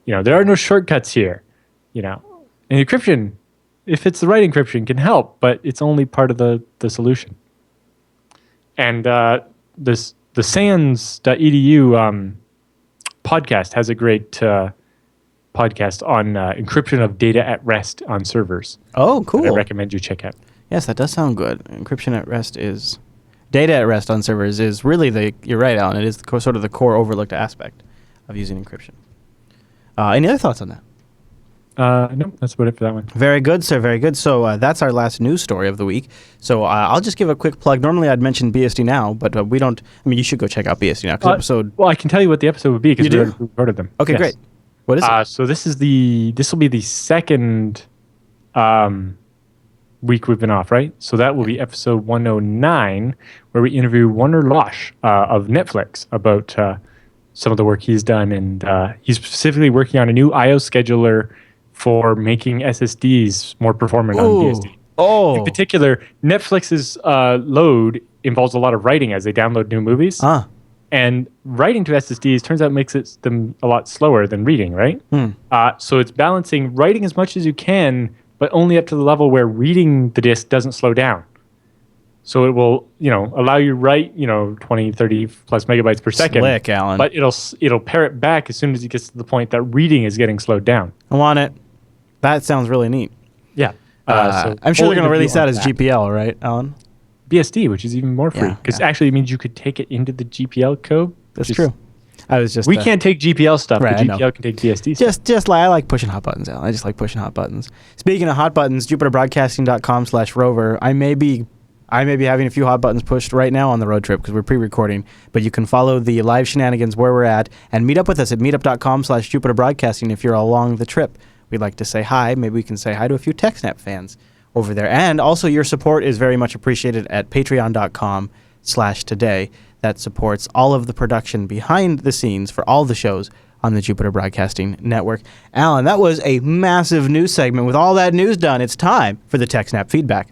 There are no shortcuts here. And encryption, if it's the right encryption, can help, but it's only part of the solution. And the sans.edu podcast has a great podcast on encryption of data at rest on servers. Oh, cool. I recommend you check out. Yes, that does sound good. Encryption at rest is... Data at rest on servers is really you're right, Alan, it is sort of the core overlooked aspect of using encryption. Any other thoughts on that? No, that's about it for that one. Very good, sir, very good. So that's our last news story of the week. So I'll just give a quick plug. Normally I'd mention BSD Now, but we don't... you should go check out BSD Now. Well, I can tell you what the episode would be because we recorded them. Okay, yes. Great. What is it? So this will be the second week we've been off, right? So that will be episode 109, where we interview Warner Losh of Netflix about some of the work he's done. And he's specifically working on a new I/O scheduler for making SSDs more performant on BSD. In particular, Netflix's load involves a lot of writing as they download new movies. And writing to SSDs turns out makes them a lot slower than reading, right? So it's balancing writing as much as you can, but only up to the level where reading the disk doesn't slow down. So it will, allow you to write, 20, 30 plus megabytes per second. Slick, Alan. But it'll pare it back as soon as it gets to the point that reading is getting slowed down. I want it. That sounds really neat. Yeah. So I'm sure they're going to release that as GPL, right, Alan? BSD, which is even more free. Because actually it means you could take it into the GPL code. That's true. I was just... We can't take GPL stuff, right, but GPL can take BSD stuff. I like pushing hot buttons, Alan. I just like pushing hot buttons. Speaking of hot buttons, jupiterbroadcasting.com/rover. I may be having a few hot buttons pushed right now on the road trip because we're pre-recording, but you can follow the live shenanigans where we're at and meet up with us at meetup.com/jupiterbroadcasting if you're along the trip. We'd like to say hi. Maybe we can say hi to a few TechSNAP fans over there. And also your support is very much appreciated at patreon.com/today. That supports all of the production behind the scenes for all the shows on the Jupiter Broadcasting Network. Alan, that was a massive news segment. With all that news done, it's time for the TechSNAP feedback.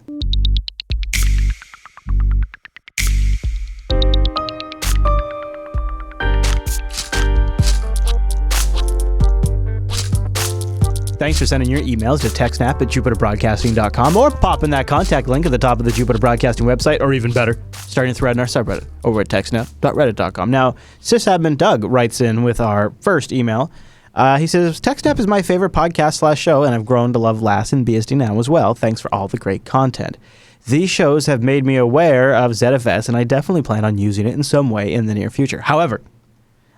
Thanks for sending your emails to techsnap@jupiterbroadcasting.com or popping that contact link at the top of the Jupiter Broadcasting website, or even better, starting a thread in our subreddit over at techsnap.reddit.com. Now, sysadmin Doug writes in with our first email. He says, TechSNAP is my favorite podcast/show, and I've grown to love LAS and BSD now as well. Thanks for all the great content. These shows have made me aware of ZFS, and I definitely plan on using it in some way in the near future. However,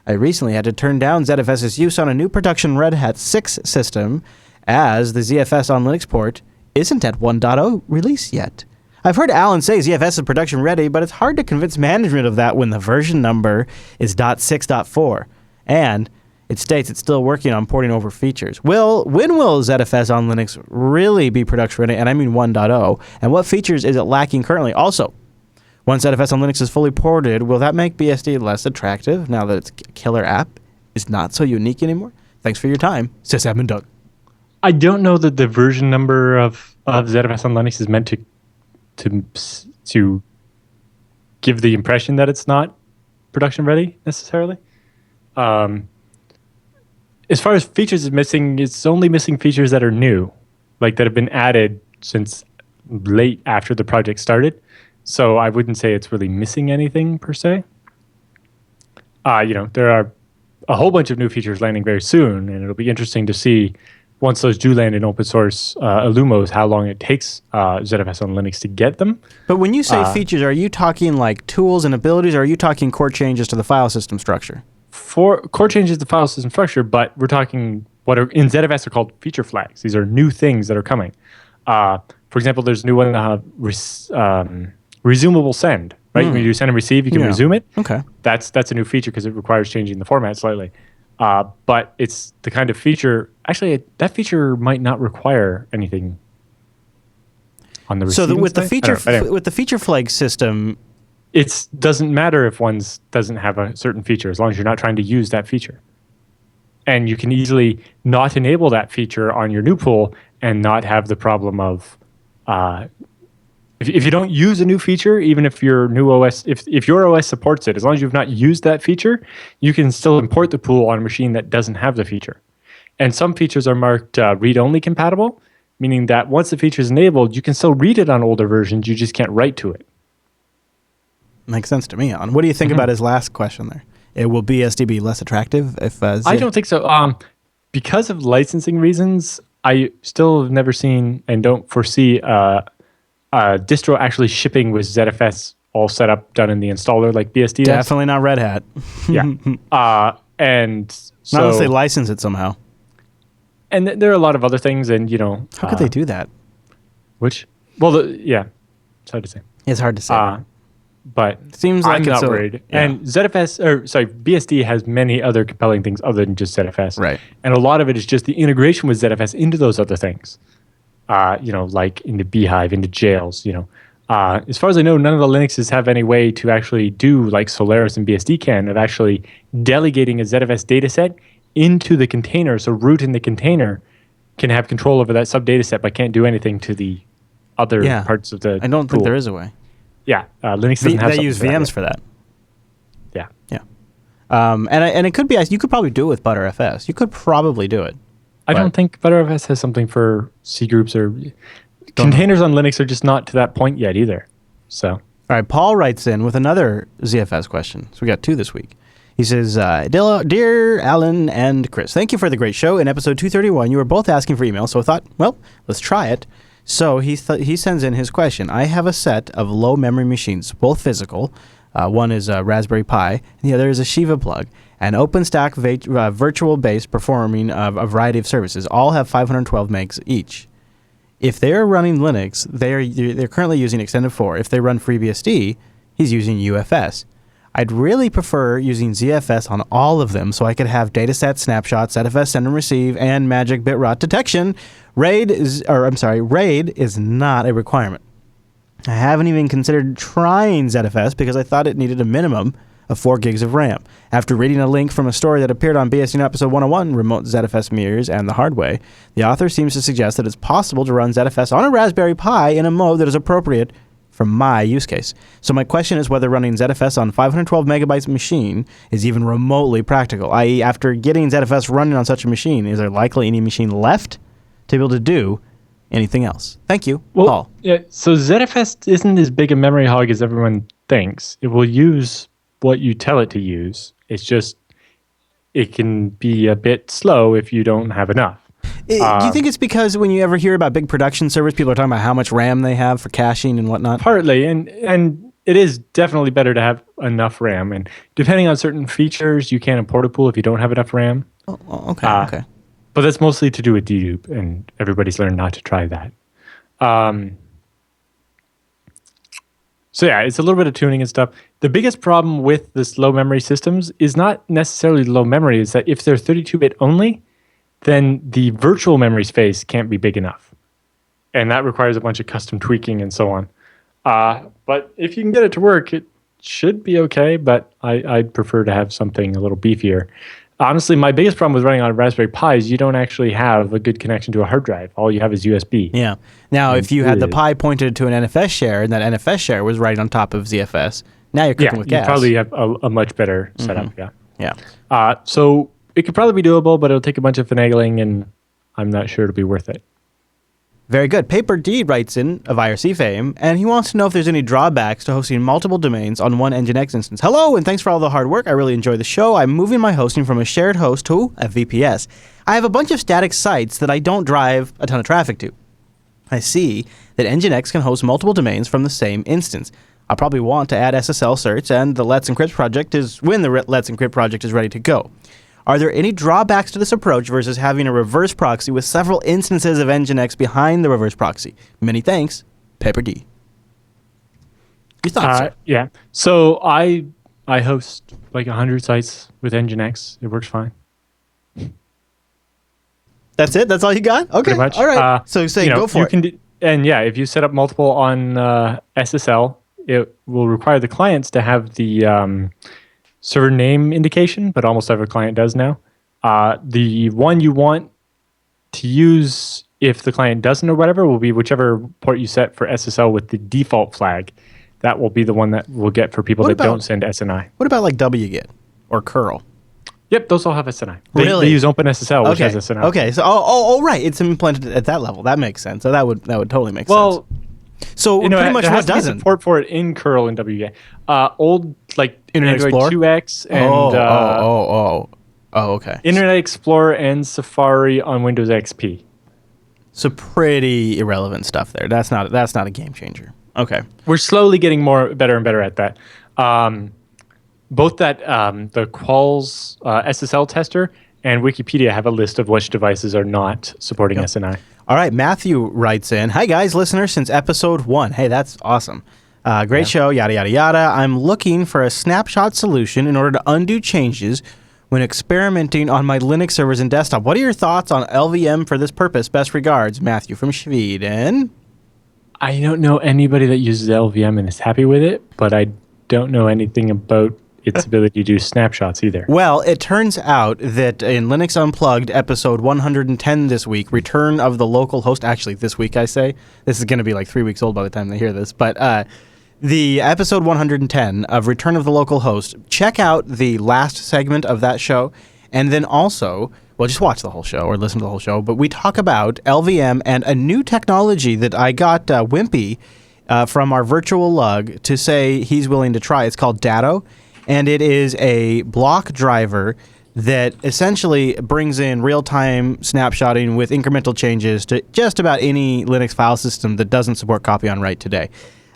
I recently had to turn down ZFS's use on a new production Red Hat 6 system as the ZFS on Linux port isn't at 1.0 release yet. I've heard Alan say ZFS is production ready, but it's hard to convince management of that when the version number is .6.4 and it states it's still working on porting over features. When will ZFS on Linux really be production ready? And I mean 1.0. And what features is it lacking currently? Also, once ZFS on Linux is fully ported, will that make BSD less attractive now that its killer app is not so unique anymore? Thanks for your time, sysadmin Doug. I don't know that the version number of ZFS on Linux is meant to give the impression that it's not production ready necessarily. As far as features is missing, it's only missing features that are new, like that have been added since late after the project started. So I wouldn't say it's really missing anything per se. There are a whole bunch of new features landing very soon, and it'll be interesting to see once those do land in open source Illumos, how long it takes ZFS on Linux to get them. But when you say features, are you talking like tools and abilities, or are you talking core changes to the file system structure? For core changes to the file system structure, but we're talking what are in ZFS are called feature flags. These are new things that are coming. For example, there's a new one, resumable send, right? When you do send and receive, you can resume it. Okay. That's a new feature because it requires changing the format slightly. But it's the kind of feature, actually, that feature might not require anything on the receiving with side. With the feature flag system, it doesn't matter if one doesn't have a certain feature as long as you're not trying to use that feature. And you can easily not enable that feature on your new pool and not have the problem of if you don't use a new feature, even if your new OS, if your OS supports it, as long as you've not used that feature, you can still import the pool on a machine that doesn't have the feature. And some features are marked read-only compatible, meaning that once the feature is enabled, you can still read it on older versions, you just can't write to it. Makes sense to me, Alan. What do you think about his last question there? Will BSD be less attractive if? I don't think so. Because of licensing reasons, I still have never seen and don't foresee distro actually shipping with ZFS all set up, done in the installer like BSD does. Definitely not Red Hat. Yeah. And so, not unless they license it somehow. And there are a lot of other things, and how could they do that? Which? Well, it's hard to say. It's hard to say. But seems like I'm not worried. Yeah. And BSD has many other compelling things other than just ZFS. Right. And a lot of it is just the integration with ZFS into those other things. Like into Beehive, into jails, As far as I know, none of the Linuxes have any way to actually do like Solaris and BSD can of actually delegating a ZFS dataset into the container. So root in the container can have control over that sub dataset, but can't do anything to the other parts of the I don't think there is a way. Yeah, Linux doesn't have They use something VMs for that. Yeah. Yeah. And it could be, you could probably do it with ButterFS. You could probably do it. I don't think ButterFS has something for C groups or containers on Linux are just not to that point yet either. So, all right, Paul writes in with another ZFS question. So we got 2 this week. He says, Dear Alan and Chris, thank you for the great show. In episode 231, you were both asking for email, so I thought, well, let's try it. So he sends in his question. I have a set of low memory machines, both physical. One is a Raspberry Pi, and the other is a Shiva plug. And OpenStack virtual base performing a variety of services. All have 512 megs each. If they're running Linux, they're currently using Extended 4. If they run FreeBSD, he's using UFS. I'd really prefer using ZFS on all of them so I could have dataset snapshots, ZFS send and receive, and magic bit rot detection. RAID is not a requirement. I haven't even considered trying ZFS because I thought it needed a minimum of 4 gigs of RAM. After reading a link from a story that appeared on BSD episode 101, Remote ZFS Mirrors and the Hard Way, the author seems to suggest that it's possible to run ZFS on a Raspberry Pi in a mode that is appropriate for my use case. So my question is whether running ZFS on 512 megabytes machine is even remotely practical, i.e. after getting ZFS running on such a machine, is there likely any machine left to be able to do anything else? Thank you, Paul. Yeah, so ZFS isn't as big a memory hog as everyone thinks. It will use what you tell it to use. It's just, it can be a bit slow if you don't have enough. Do you think it's because when you ever hear about big production servers, people are talking about how much RAM they have for caching and whatnot? Partly, and it is definitely better to have enough RAM. And depending on certain features, you can import a pool if you don't have enough RAM. Oh, okay. But that's mostly to do with dedupe, and everybody's learned not to try that. So yeah, it's a little bit of tuning and stuff. The biggest problem with this low memory systems is not necessarily low memory, is that if they're 32-bit only, then the virtual memory space can't be big enough. And that requires a bunch of custom tweaking and so on. But if you can get it to work, it should be okay, but I'd prefer to have something a little beefier. Honestly, my biggest problem with running on a Raspberry Pi is you don't actually have a good connection to a hard drive. All you have is USB. Yeah. Now, if you had the Pi pointed to an NFS share, and that NFS share was right on top of ZFS, now you're cooking with gas. You probably have a much better setup, Yeah. So it could probably be doable, but it'll take a bunch of finagling, and I'm not sure it'll be worth it. Very good. Paper D writes in of IRC fame, and he wants to know if there's any drawbacks to hosting multiple domains on one Nginx instance. Hello, and thanks for all the hard work. I really enjoy the show. I'm moving my hosting from a shared host to a VPS. I have a bunch of static sites that I don't drive a ton of traffic to. I see that Nginx can host multiple domains from the same instance. I'll probably want to add SSL certs, and the Let's Encrypt project is when the Let's Encrypt project is ready to go. Are there any drawbacks to this approach versus having a reverse proxy with several instances of Nginx behind the reverse proxy? Many thanks, Paper D. Your thoughts, sir? Yeah. So I host like 100 sites with Nginx. It works fine. That's it? That's all you got? Okay. Pretty much. All right. So say go for it. And yeah, if you set up multiple on SSL, it will require the clients to have the server name indication, but almost every client does now. The one you want to use if the client doesn't or whatever will be whichever port you set for SSL with the default flag. That will be the one that we'll get for people that don't send SNI. What about like wTGET or curl? Yep, those all have SNI. Really? They use OpenSSL, which has SNI. Okay, so right, it's implemented at that level. That makes sense. So that would totally make sense. So pretty much what doesn't? Support for it in curl and wget. Old like Internet Android Explorer? 2X and okay. Internet Explorer and Safari on Windows XP. So pretty irrelevant stuff there. That's not a game changer. Okay. We're slowly getting better and better at that. Both that the Qualls SSL tester and Wikipedia have a list of which devices are not supporting SNI. All right, Matthew writes in, "Hi guys, listeners since episode 1. Hey, that's awesome. Great show, yada, yada, yada. I'm looking for a snapshot solution in order to undo changes when experimenting on my Linux servers and desktop. What are your thoughts on LVM for this purpose? Best regards, Matthew from Sweden." I don't know anybody that uses LVM and is happy with it, but I don't know anything about its ability to do snapshots either. Well, it turns out that in Linux Unplugged, episode 110 this week, Return of the Local Host, actually this week I say, this is going to be like 3 weeks old by the time they hear this, but the episode 110 of Return of the Local Host. Check out the last segment of that show, and then also, well, just watch the whole show or listen to the whole show. But we talk about LVM and a new technology that I got Wimpy from our virtual lug to say he's willing to try. It's called Datto, and it is a block driver that essentially brings in real-time snapshotting with incremental changes to just about any Linux file system that doesn't support copy on write today.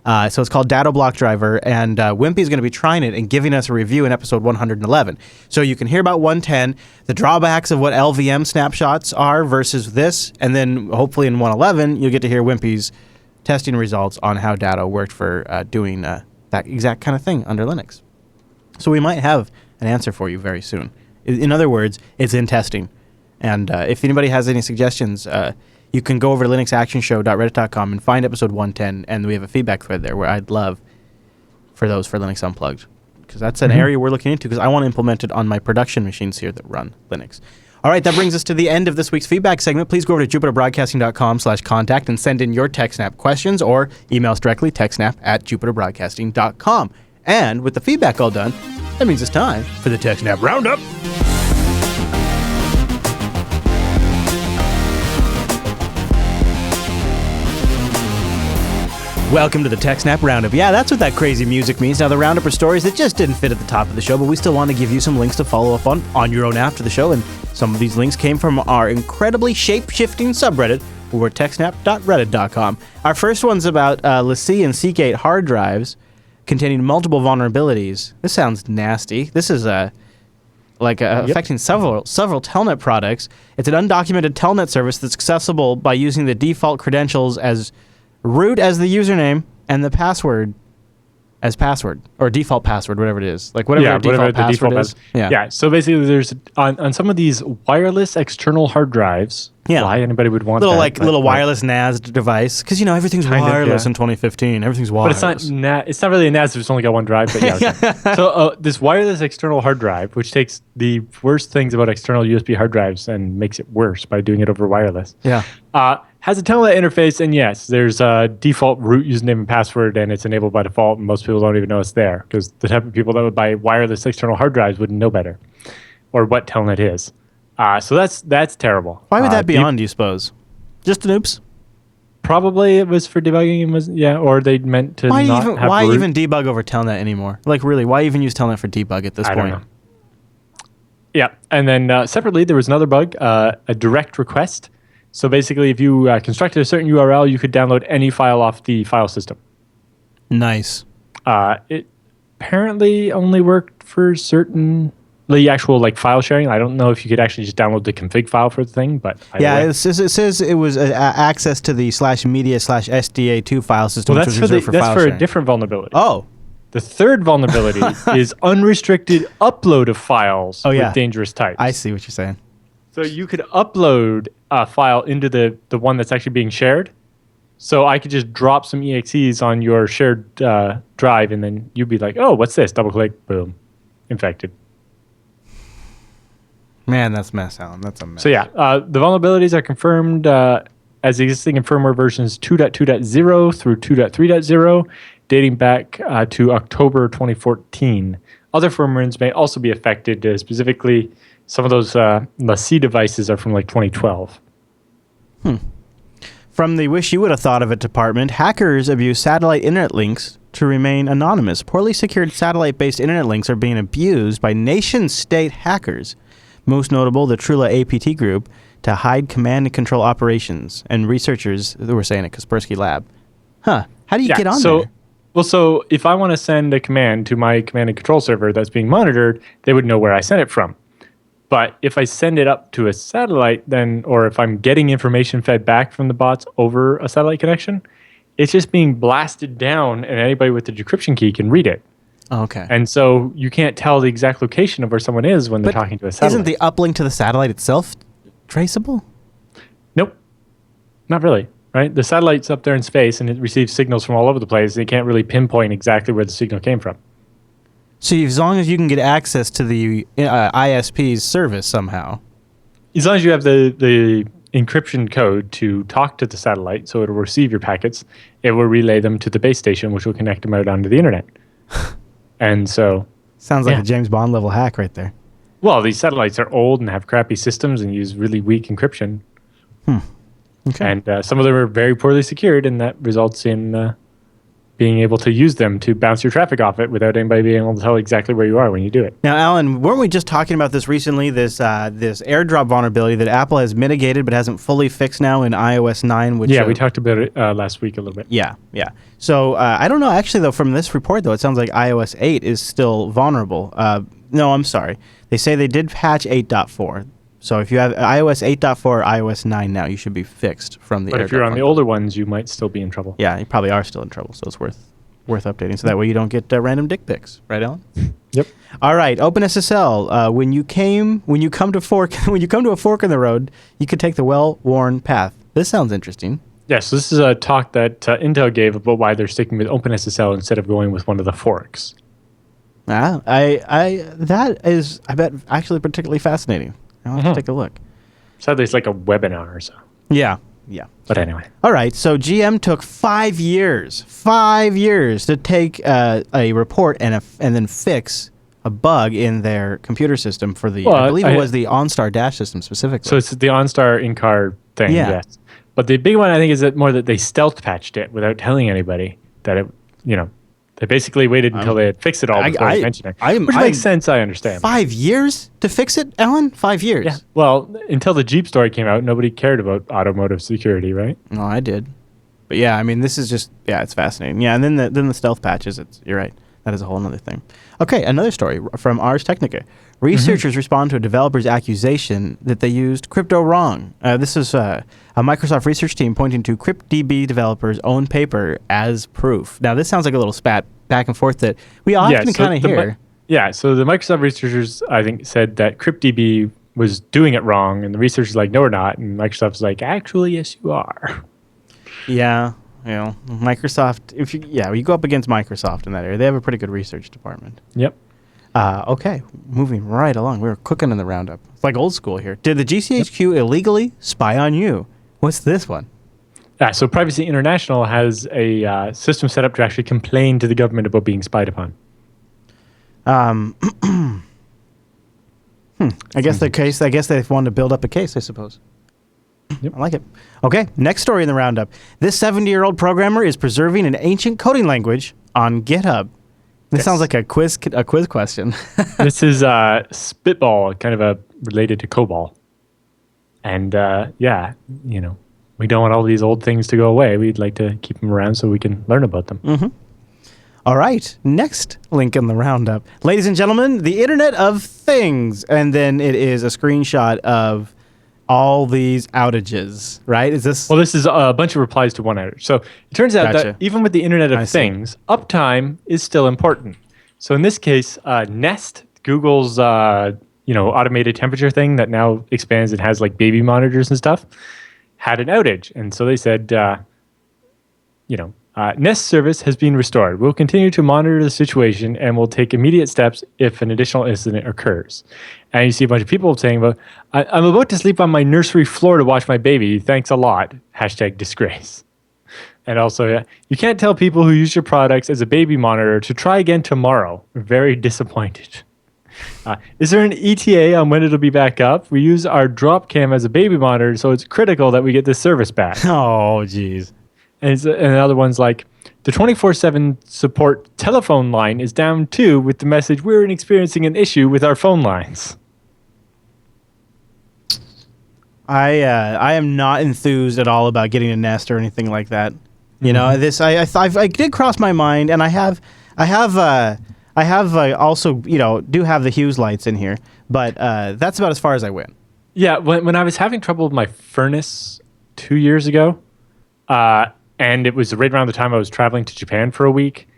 So it's called Datto Block Driver, and Wimpy is going to be trying it and giving us a review in episode 111. So you can hear about 110, the drawbacks of what LVM snapshots are versus this, and then hopefully in 111 you'll get to hear Wimpy's testing results on how Datto worked for doing that exact kind of thing under Linux. So we might have an answer for you very soon. In other words, it's in testing. And if anybody has any suggestions, you can go over to linuxactionshow.reddit.com and find episode 110, and we have a feedback thread there where I'd love for those for Linux Unplugged, because that's an area we're looking into, because I want to implement it on my production machines here that run Linux. All right, that brings us to the end of this week's feedback segment. Please go over to jupiterbroadcasting.com/contact and send in your TechSNAP questions, or email us directly, techsnap@jupiterbroadcasting.com. And with the feedback all done, that means it's time for the TechSNAP Roundup. Welcome to the TechSNAP Roundup. Yeah, that's what that crazy music means. Now, the Roundup are stories that just didn't fit at the top of the show, but we still want to give you some links to follow up on your own after the show, and some of these links came from our incredibly shape-shifting subreddit over at techsnap.reddit.com. Our first one's about LaCie and Seagate hard drives containing multiple vulnerabilities. This sounds nasty. This is affecting several Telnet products. It's an undocumented Telnet service that's accessible by using the default credentials as root as the username and the password as password, or default password, whatever it is. Like whatever the default password is. Yeah. So basically, there's on some of these wireless external hard drives. Yeah. Why anybody would want little wireless NAS device, because everything's wireless in 2015. Everything's wireless. But it's not really a NAS if it's only got one drive. But yeah. So this wireless external hard drive, which takes the worst things about external USB hard drives and makes it worse by doing it over wireless. Yeah. Has a Telnet interface, and yes, there's a default root username and password, and it's enabled by default, and most people don't even know it's there, because the type of people that would buy wireless external hard drives wouldn't know better, or what Telnet is. So that's terrible. Why would that be on, do you suppose? Just an oops? Probably it was for debugging, or they meant to why root. even debug over Telnet anymore? Like, really, why even use Telnet for debug at this point? I don't know. Yeah, and then separately, there was another bug, a direct request. So basically, if you constructed a certain URL, you could download any file off the file system. Nice. It apparently only worked for the actual file sharing. I don't know if you could actually just download the config file for the thing, but it says it was access to the /media/SDA2 file system, which was reserved for file sharing. That's for a different vulnerability. Oh. The third vulnerability is unrestricted upload of files with dangerous types. I see what you're saying. So you could upload a file into the one that's actually being shared. So I could just drop some EXEs on your shared drive, and then you'd be like, oh, what's this? Double click, boom, infected. Man, that's mess, Alan. That's a mess. So yeah, the vulnerabilities are confirmed as existing in firmware versions 2.2.0 through 2.3.0, dating back to October 2014. Other firmwares may also be affected, specifically some of those LaCie devices are from 2012. From the Wish You Would Have Thought of It department, hackers abuse satellite internet links to remain anonymous. Poorly secured satellite-based internet links are being abused by nation-state hackers, most notable the Trula APT group, to hide command and control operations, and researchers who were saying at Kaspersky Lab. How do you get on there? Well, so if I want to send a command to my command and control server that's being monitored, they would know where I sent it from. But if I send it up to a satellite, or if I'm getting information fed back from the bots over a satellite connection, it's just being blasted down, and anybody with the decryption key can read it. Okay. And so you can't tell the exact location of where someone is when they're talking to a satellite. Isn't the uplink to the satellite itself traceable? Nope. Not really, right? The satellite's up there in space, and it receives signals from all over the place. They can't really pinpoint exactly where the signal came from. So as long as you can get access to the ISP's service somehow. As long as you have the encryption code to talk to the satellite, so it'll receive your packets. It will relay them to the base station, which will connect them out onto the internet. And so... Sounds like a James Bond level hack right there. Well, these satellites are old and have crappy systems and use really weak encryption. Okay. And some of them are very poorly secured, and that results in being able to use them to bounce your traffic off it without anybody being able to tell exactly where you are when you do it. Now, Alan, weren't we just talking about this recently, this AirDrop vulnerability that Apple has mitigated but hasn't fully fixed now in iOS 9? Which, we talked about it last week a little bit. Yeah. So I don't know, actually, though, from this report, though, it sounds like iOS 8 is still vulnerable. No, I'm sorry. They say they did patch 8.4. So if you have iOS 8.4 or iOS 9 now, you should be fixed from the AirDrop. But if you're on the older ones, you might still be in trouble. Yeah, you probably are still in trouble, so it's worth updating. So that way you don't get random dick pics, right, Alan? Yep. All right, OpenSSL. When you come to a fork in the road, you could take the well-worn path. This sounds interesting. Yes, this is a talk that Intel gave about why they're sticking with OpenSSL instead of going with one of the forks. That is, I bet, actually particularly fascinating. I'll have to take a look. Sadly, it's like a webinar or so. Yeah. But anyway. All right, so GM took 5 years to take a report and then fix a bug in their computer system for the, I believe it was the OnStar Dash system specifically. So it's the OnStar in-car thing, yes. But the big one, I think, is that more that they stealth patched it without telling anybody that it, they basically waited until they had fixed it all before mentioning it. Which makes sense, I understand. 5 years to fix it, Alan? 5 years? Yeah. Well, until the Jeep story came out, nobody cared about automotive security, right? No, I did. But yeah, I mean, this is just, it's fascinating. Yeah, and then the stealth patches, you're right. That is a whole other thing. Okay, another story from Ars Technica. Researchers respond to a developer's accusation that they used crypto wrong. This is a Microsoft research team pointing to CryptDB developers' own paper as proof. Now, this sounds like a little spat back and forth that we often kind of hear. So the Microsoft researchers, I think, said that CryptDB was doing it wrong, and the researchers like, no, we're not. And Microsoft's like, actually, yes, you are. Yeah. Microsoft, you go up against Microsoft in that area. They have a pretty good research department. Yep. Okay, moving right along. We were cooking in the roundup. It's like old school here. Did the GCHQ illegally spy on you? What's this one? So Privacy International has a system set up to actually complain to the government about being spied upon. I guess they wanted to build up a case, I suppose. Yep. I like it. Okay, next story in the roundup. This 70-year-old programmer is preserving an ancient coding language on GitHub. This sounds like a quiz question. This is Spitball, kind of related to COBOL. And we don't want all these old things to go away. We'd like to keep them around so we can learn about them. Mm-hmm. All right, next link in the roundup. Ladies and gentlemen, the Internet of Things. And then it is a screenshot of all these outages, right? Is this? Well, this is a bunch of replies to one outage. So it turns out that even with the Internet of Things, uptime is still important. So in this case, Nest, Google's automated temperature thing that now expands and has like baby monitors and stuff, had an outage. And so they said, Nest service has been restored. We'll continue to monitor the situation and we'll take immediate steps if an additional incident occurs. And you see a bunch of people saying, I'm about to sleep on my nursery floor to watch my baby. Thanks a lot. #disgrace. And also, you can't tell people who use your products as a baby monitor to try again tomorrow. We're very disappointed. Is there an ETA on when it'll be back up? We use our drop cam as a baby monitor, so it's critical that we get this service back. Oh, geez. And another one's like, the 24/7 support telephone line is down too with the message, we're experiencing an issue with our phone lines. I am not enthused at all about getting a Nest or anything like that. You know, this I did cross my mind, and I have also do have the Hughes lights in here, but that's about as far as I went. Yeah, when I was having trouble with my furnace 2 years ago, and it was right around the time I was traveling to Japan for a week,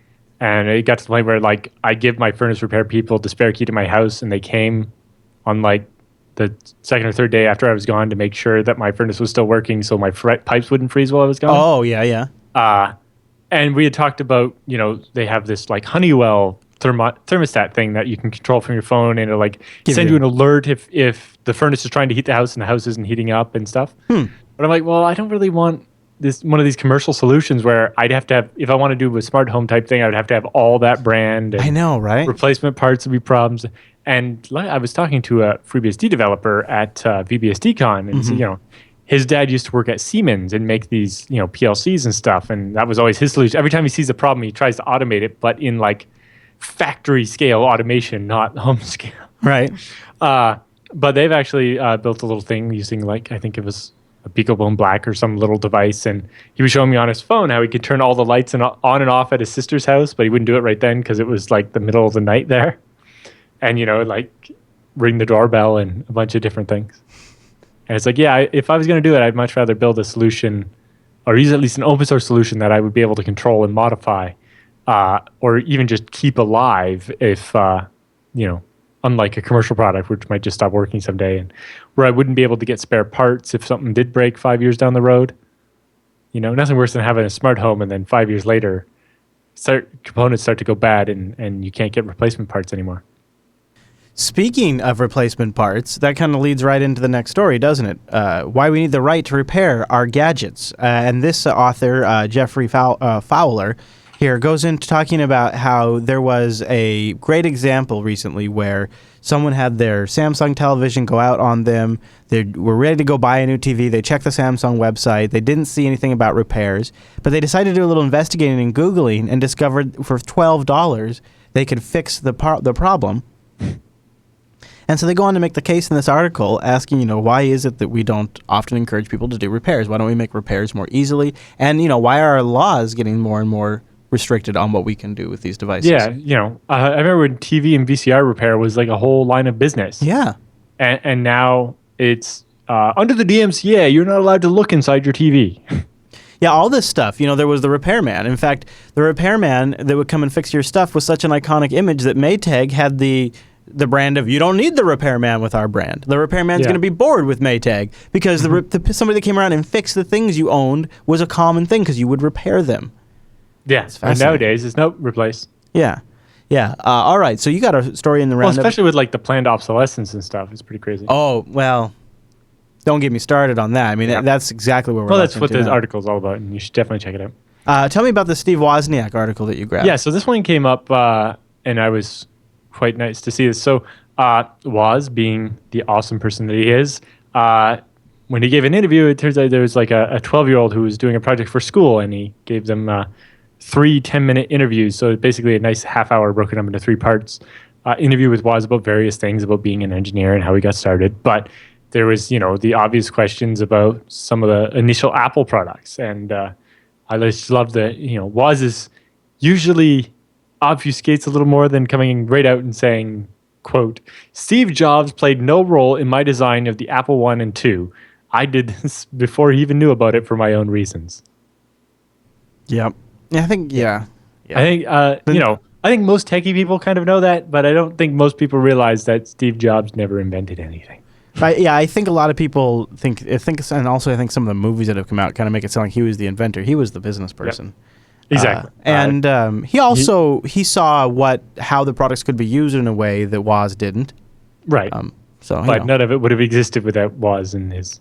and it got to the point where like I give my furnace repair people the spare key to my house, and they came on like the second or third day after I was gone to make sure that my furnace was still working, so my pipes wouldn't freeze while I was gone. Oh yeah. And we had talked about they have this like Honeywell thermostat thing that you can control from your phone, and it'll like Give send you- you an alert if the furnace is trying to heat the house and the house isn't heating up and stuff. But I'm like, well, I don't really want one of these commercial solutions where I'd have to have, if I want to do a smart home type thing, I would have to have all that brand. And I know, right? replacement parts would be problems. And I was talking to a FreeBSD developer at VBSDCon, and so, his dad used to work at Siemens and make these, PLCs and stuff, and that was always his solution. Every time he sees a problem, he tries to automate it, but in like factory scale automation, not home scale. Right. But they've actually built a little thing using, like, I think it was a Picobone Black or some little device, and he was showing me on his phone how he could turn all the lights on and off at his sister's house, but he wouldn't do it right then because it was like the middle of the night there. And, like ring the doorbell and a bunch of different things. And it's like, yeah, if I was going to do it, I'd much rather build a solution or use at least an open source solution that I would be able to control and modify, or even just keep alive if, unlike a commercial product, which might just stop working someday, and where I wouldn't be able to get spare parts if something did break 5 years down the road. Nothing worse than having a smart home and then 5 years later, components start to go bad and you can't get replacement parts anymore. Speaking of replacement parts, that kind of leads right into the next story, doesn't it? Why we need the right to repair our gadgets. And this author, Jeffrey Fowler, here goes into talking about how there was a great example recently where someone had their Samsung television go out on them. They were ready to go buy a new TV. They checked the Samsung website. They didn't see anything about repairs, but they decided to do a little investigating and Googling and discovered for $12 they could fix the problem. And so they go on to make the case in this article asking, why is it that we don't often encourage people to do repairs? Why don't we make repairs more easily? And, why are our laws getting more and more restricted on what we can do with these devices? Yeah, I remember when TV and VCR repair was like a whole line of business. Yeah. And now it's under the DMCA, you're not allowed to look inside your TV. Yeah, all this stuff. There was the repairman. In fact, the repairman that would come and fix your stuff was such an iconic image that Maytag had the brand of, you don't need the repairman with our brand. The repairman's going to be bored with Maytag because somebody that came around and fixed the things you owned was a common thing because you would repair them. Yeah, and nowadays it's replace. Yeah. Yeah. All right, so you got a story in the roundup. Well, especially with like the planned obsolescence and stuff. It's pretty crazy. Oh, well, don't get me started on that. I mean, that's exactly where we're Well, that's what this article's all about, and you should definitely check it out. Tell me about the Steve Wozniak article that you grabbed. Yeah, so this one came up, and I was quite nice to see this. So Woz, being the awesome person that he is, when he gave an interview, it turns out there was like a 12-year-old who was doing a project for school, and he gave them 3 10-minute interviews. So basically a nice half hour broken up into 3 parts. Interview with Woz about various things about being an engineer and how he got started. But there was, the obvious questions about some of the initial Apple products. And I just love that, Woz is usually obfuscates a little more than coming right out and saying, quote, Steve Jobs played no role in my design of the Apple 1 and 2. I did this before he even knew about it for my own reasons. Yep. I think, yeah. I think, I think most techie people kind of know that, but I don't think most people realize that Steve Jobs never invented anything. I think a lot of people think, and also I think some of the movies that have come out kind of make it sound like he was the inventor. He was the business person. Yep. Exactly. And he also saw how the products could be used in a way that Woz didn't. Right. But none of it would have existed without Woz and his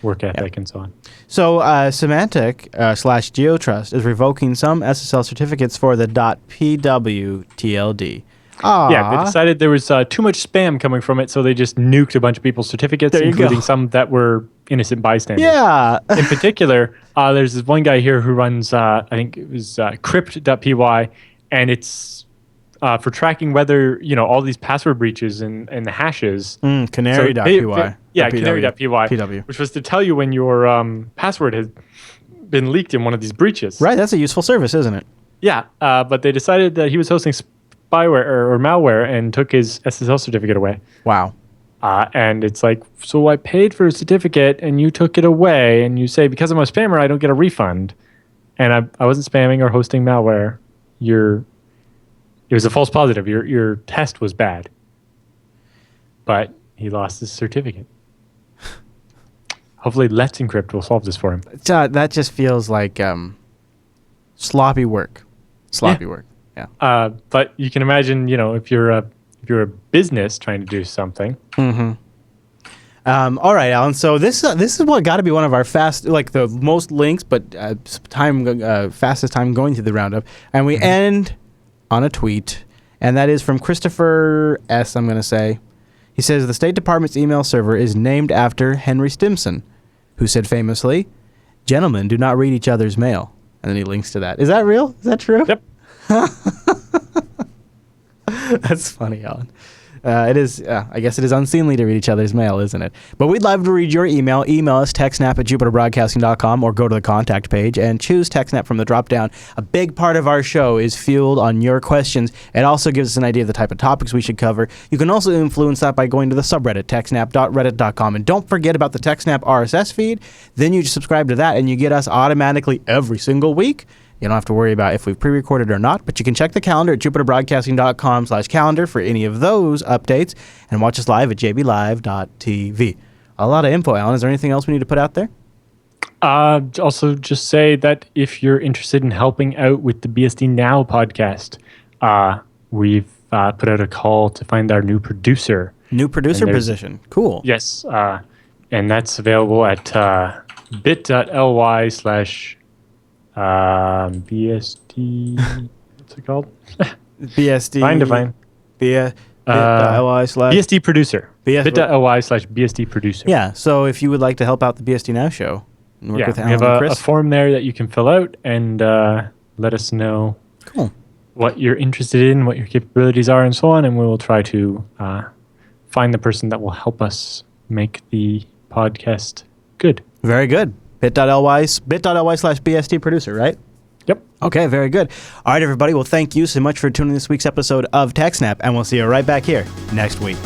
work ethic and so on. So Symantec / GeoTrust is revoking some SSL certificates for the .pwTLD. Yeah, they decided there was too much spam coming from it, so they just nuked a bunch of people's certificates, including some that were innocent bystanders. Yeah. In particular, there's this one guy here who runs, I think it was crypt.py, and it's for tracking whether, all these password breaches and the hashes. Canary.py. Yeah, canary.py, which was to tell you when your password has been leaked in one of these breaches. Right, that's a useful service, isn't it? Yeah, but they decided that he was hosting spyware or malware and took his SSL certificate away. Wow. And it's like, so I paid for a certificate and you took it away, and you say, because I'm a spammer, I don't get a refund. And I wasn't spamming or hosting malware. It was a false positive. Your test was bad. But he lost his certificate. Hopefully Let's Encrypt will solve this for him. That just feels like sloppy work. Sloppy work. But you can imagine, if you're a business trying to do something. All right, Alan. So this is what got to be one of our the most links, but fastest time going through the roundup. And we end on a tweet, and that is from Christopher S. I'm going to say, he says the State Department's email server is named after Henry Stimson, who said famously, "Gentlemen do not read each other's mail." And then he links to that. Is that real? Is that true? Yep. That's funny, Alan. It is. I guess it is unseemly to read each other's mail, isn't it? But we'd love to read your email. Email us techsnap@jupiterbroadcasting.com or go to the contact page and choose TechSNAP from the drop-down. A big part of our show is fueled on your questions. It also gives us an idea of the type of topics we should cover. You can also influence that by going to the subreddit, techsnap.reddit.com. And don't forget about the TechSNAP RSS feed. Then you just subscribe to that, and you get us automatically every single week. You don't have to worry about if we've pre-recorded or not, but you can check the calendar at jupiterbroadcasting.com/calendar for any of those updates and watch us live at jblive.tv. A lot of info, Alan. Is there anything else we need to put out there? Also, just say that if you're interested in helping out with the BSD Now podcast, we've put out a call to find our new producer. New producer position. Cool. Yes. And that's available at bit.ly/ BSD, what's it called? BSD. Fine. bit.ly/ BSD producer. bit.ly/BSD producer. Yeah, so if you would like to help out the BSD Now show, and work with we Alan have and Chris. a form there that you can fill out and let us know what you're interested in, what your capabilities are, and so on, and we will try to find the person that will help us make the podcast good. Very good. bit.ly/BSD producer, right? Yep. Okay, very good. All right, everybody. Well, thank you so much for tuning in this week's episode of TechSNAP, and we'll see you right back here next week.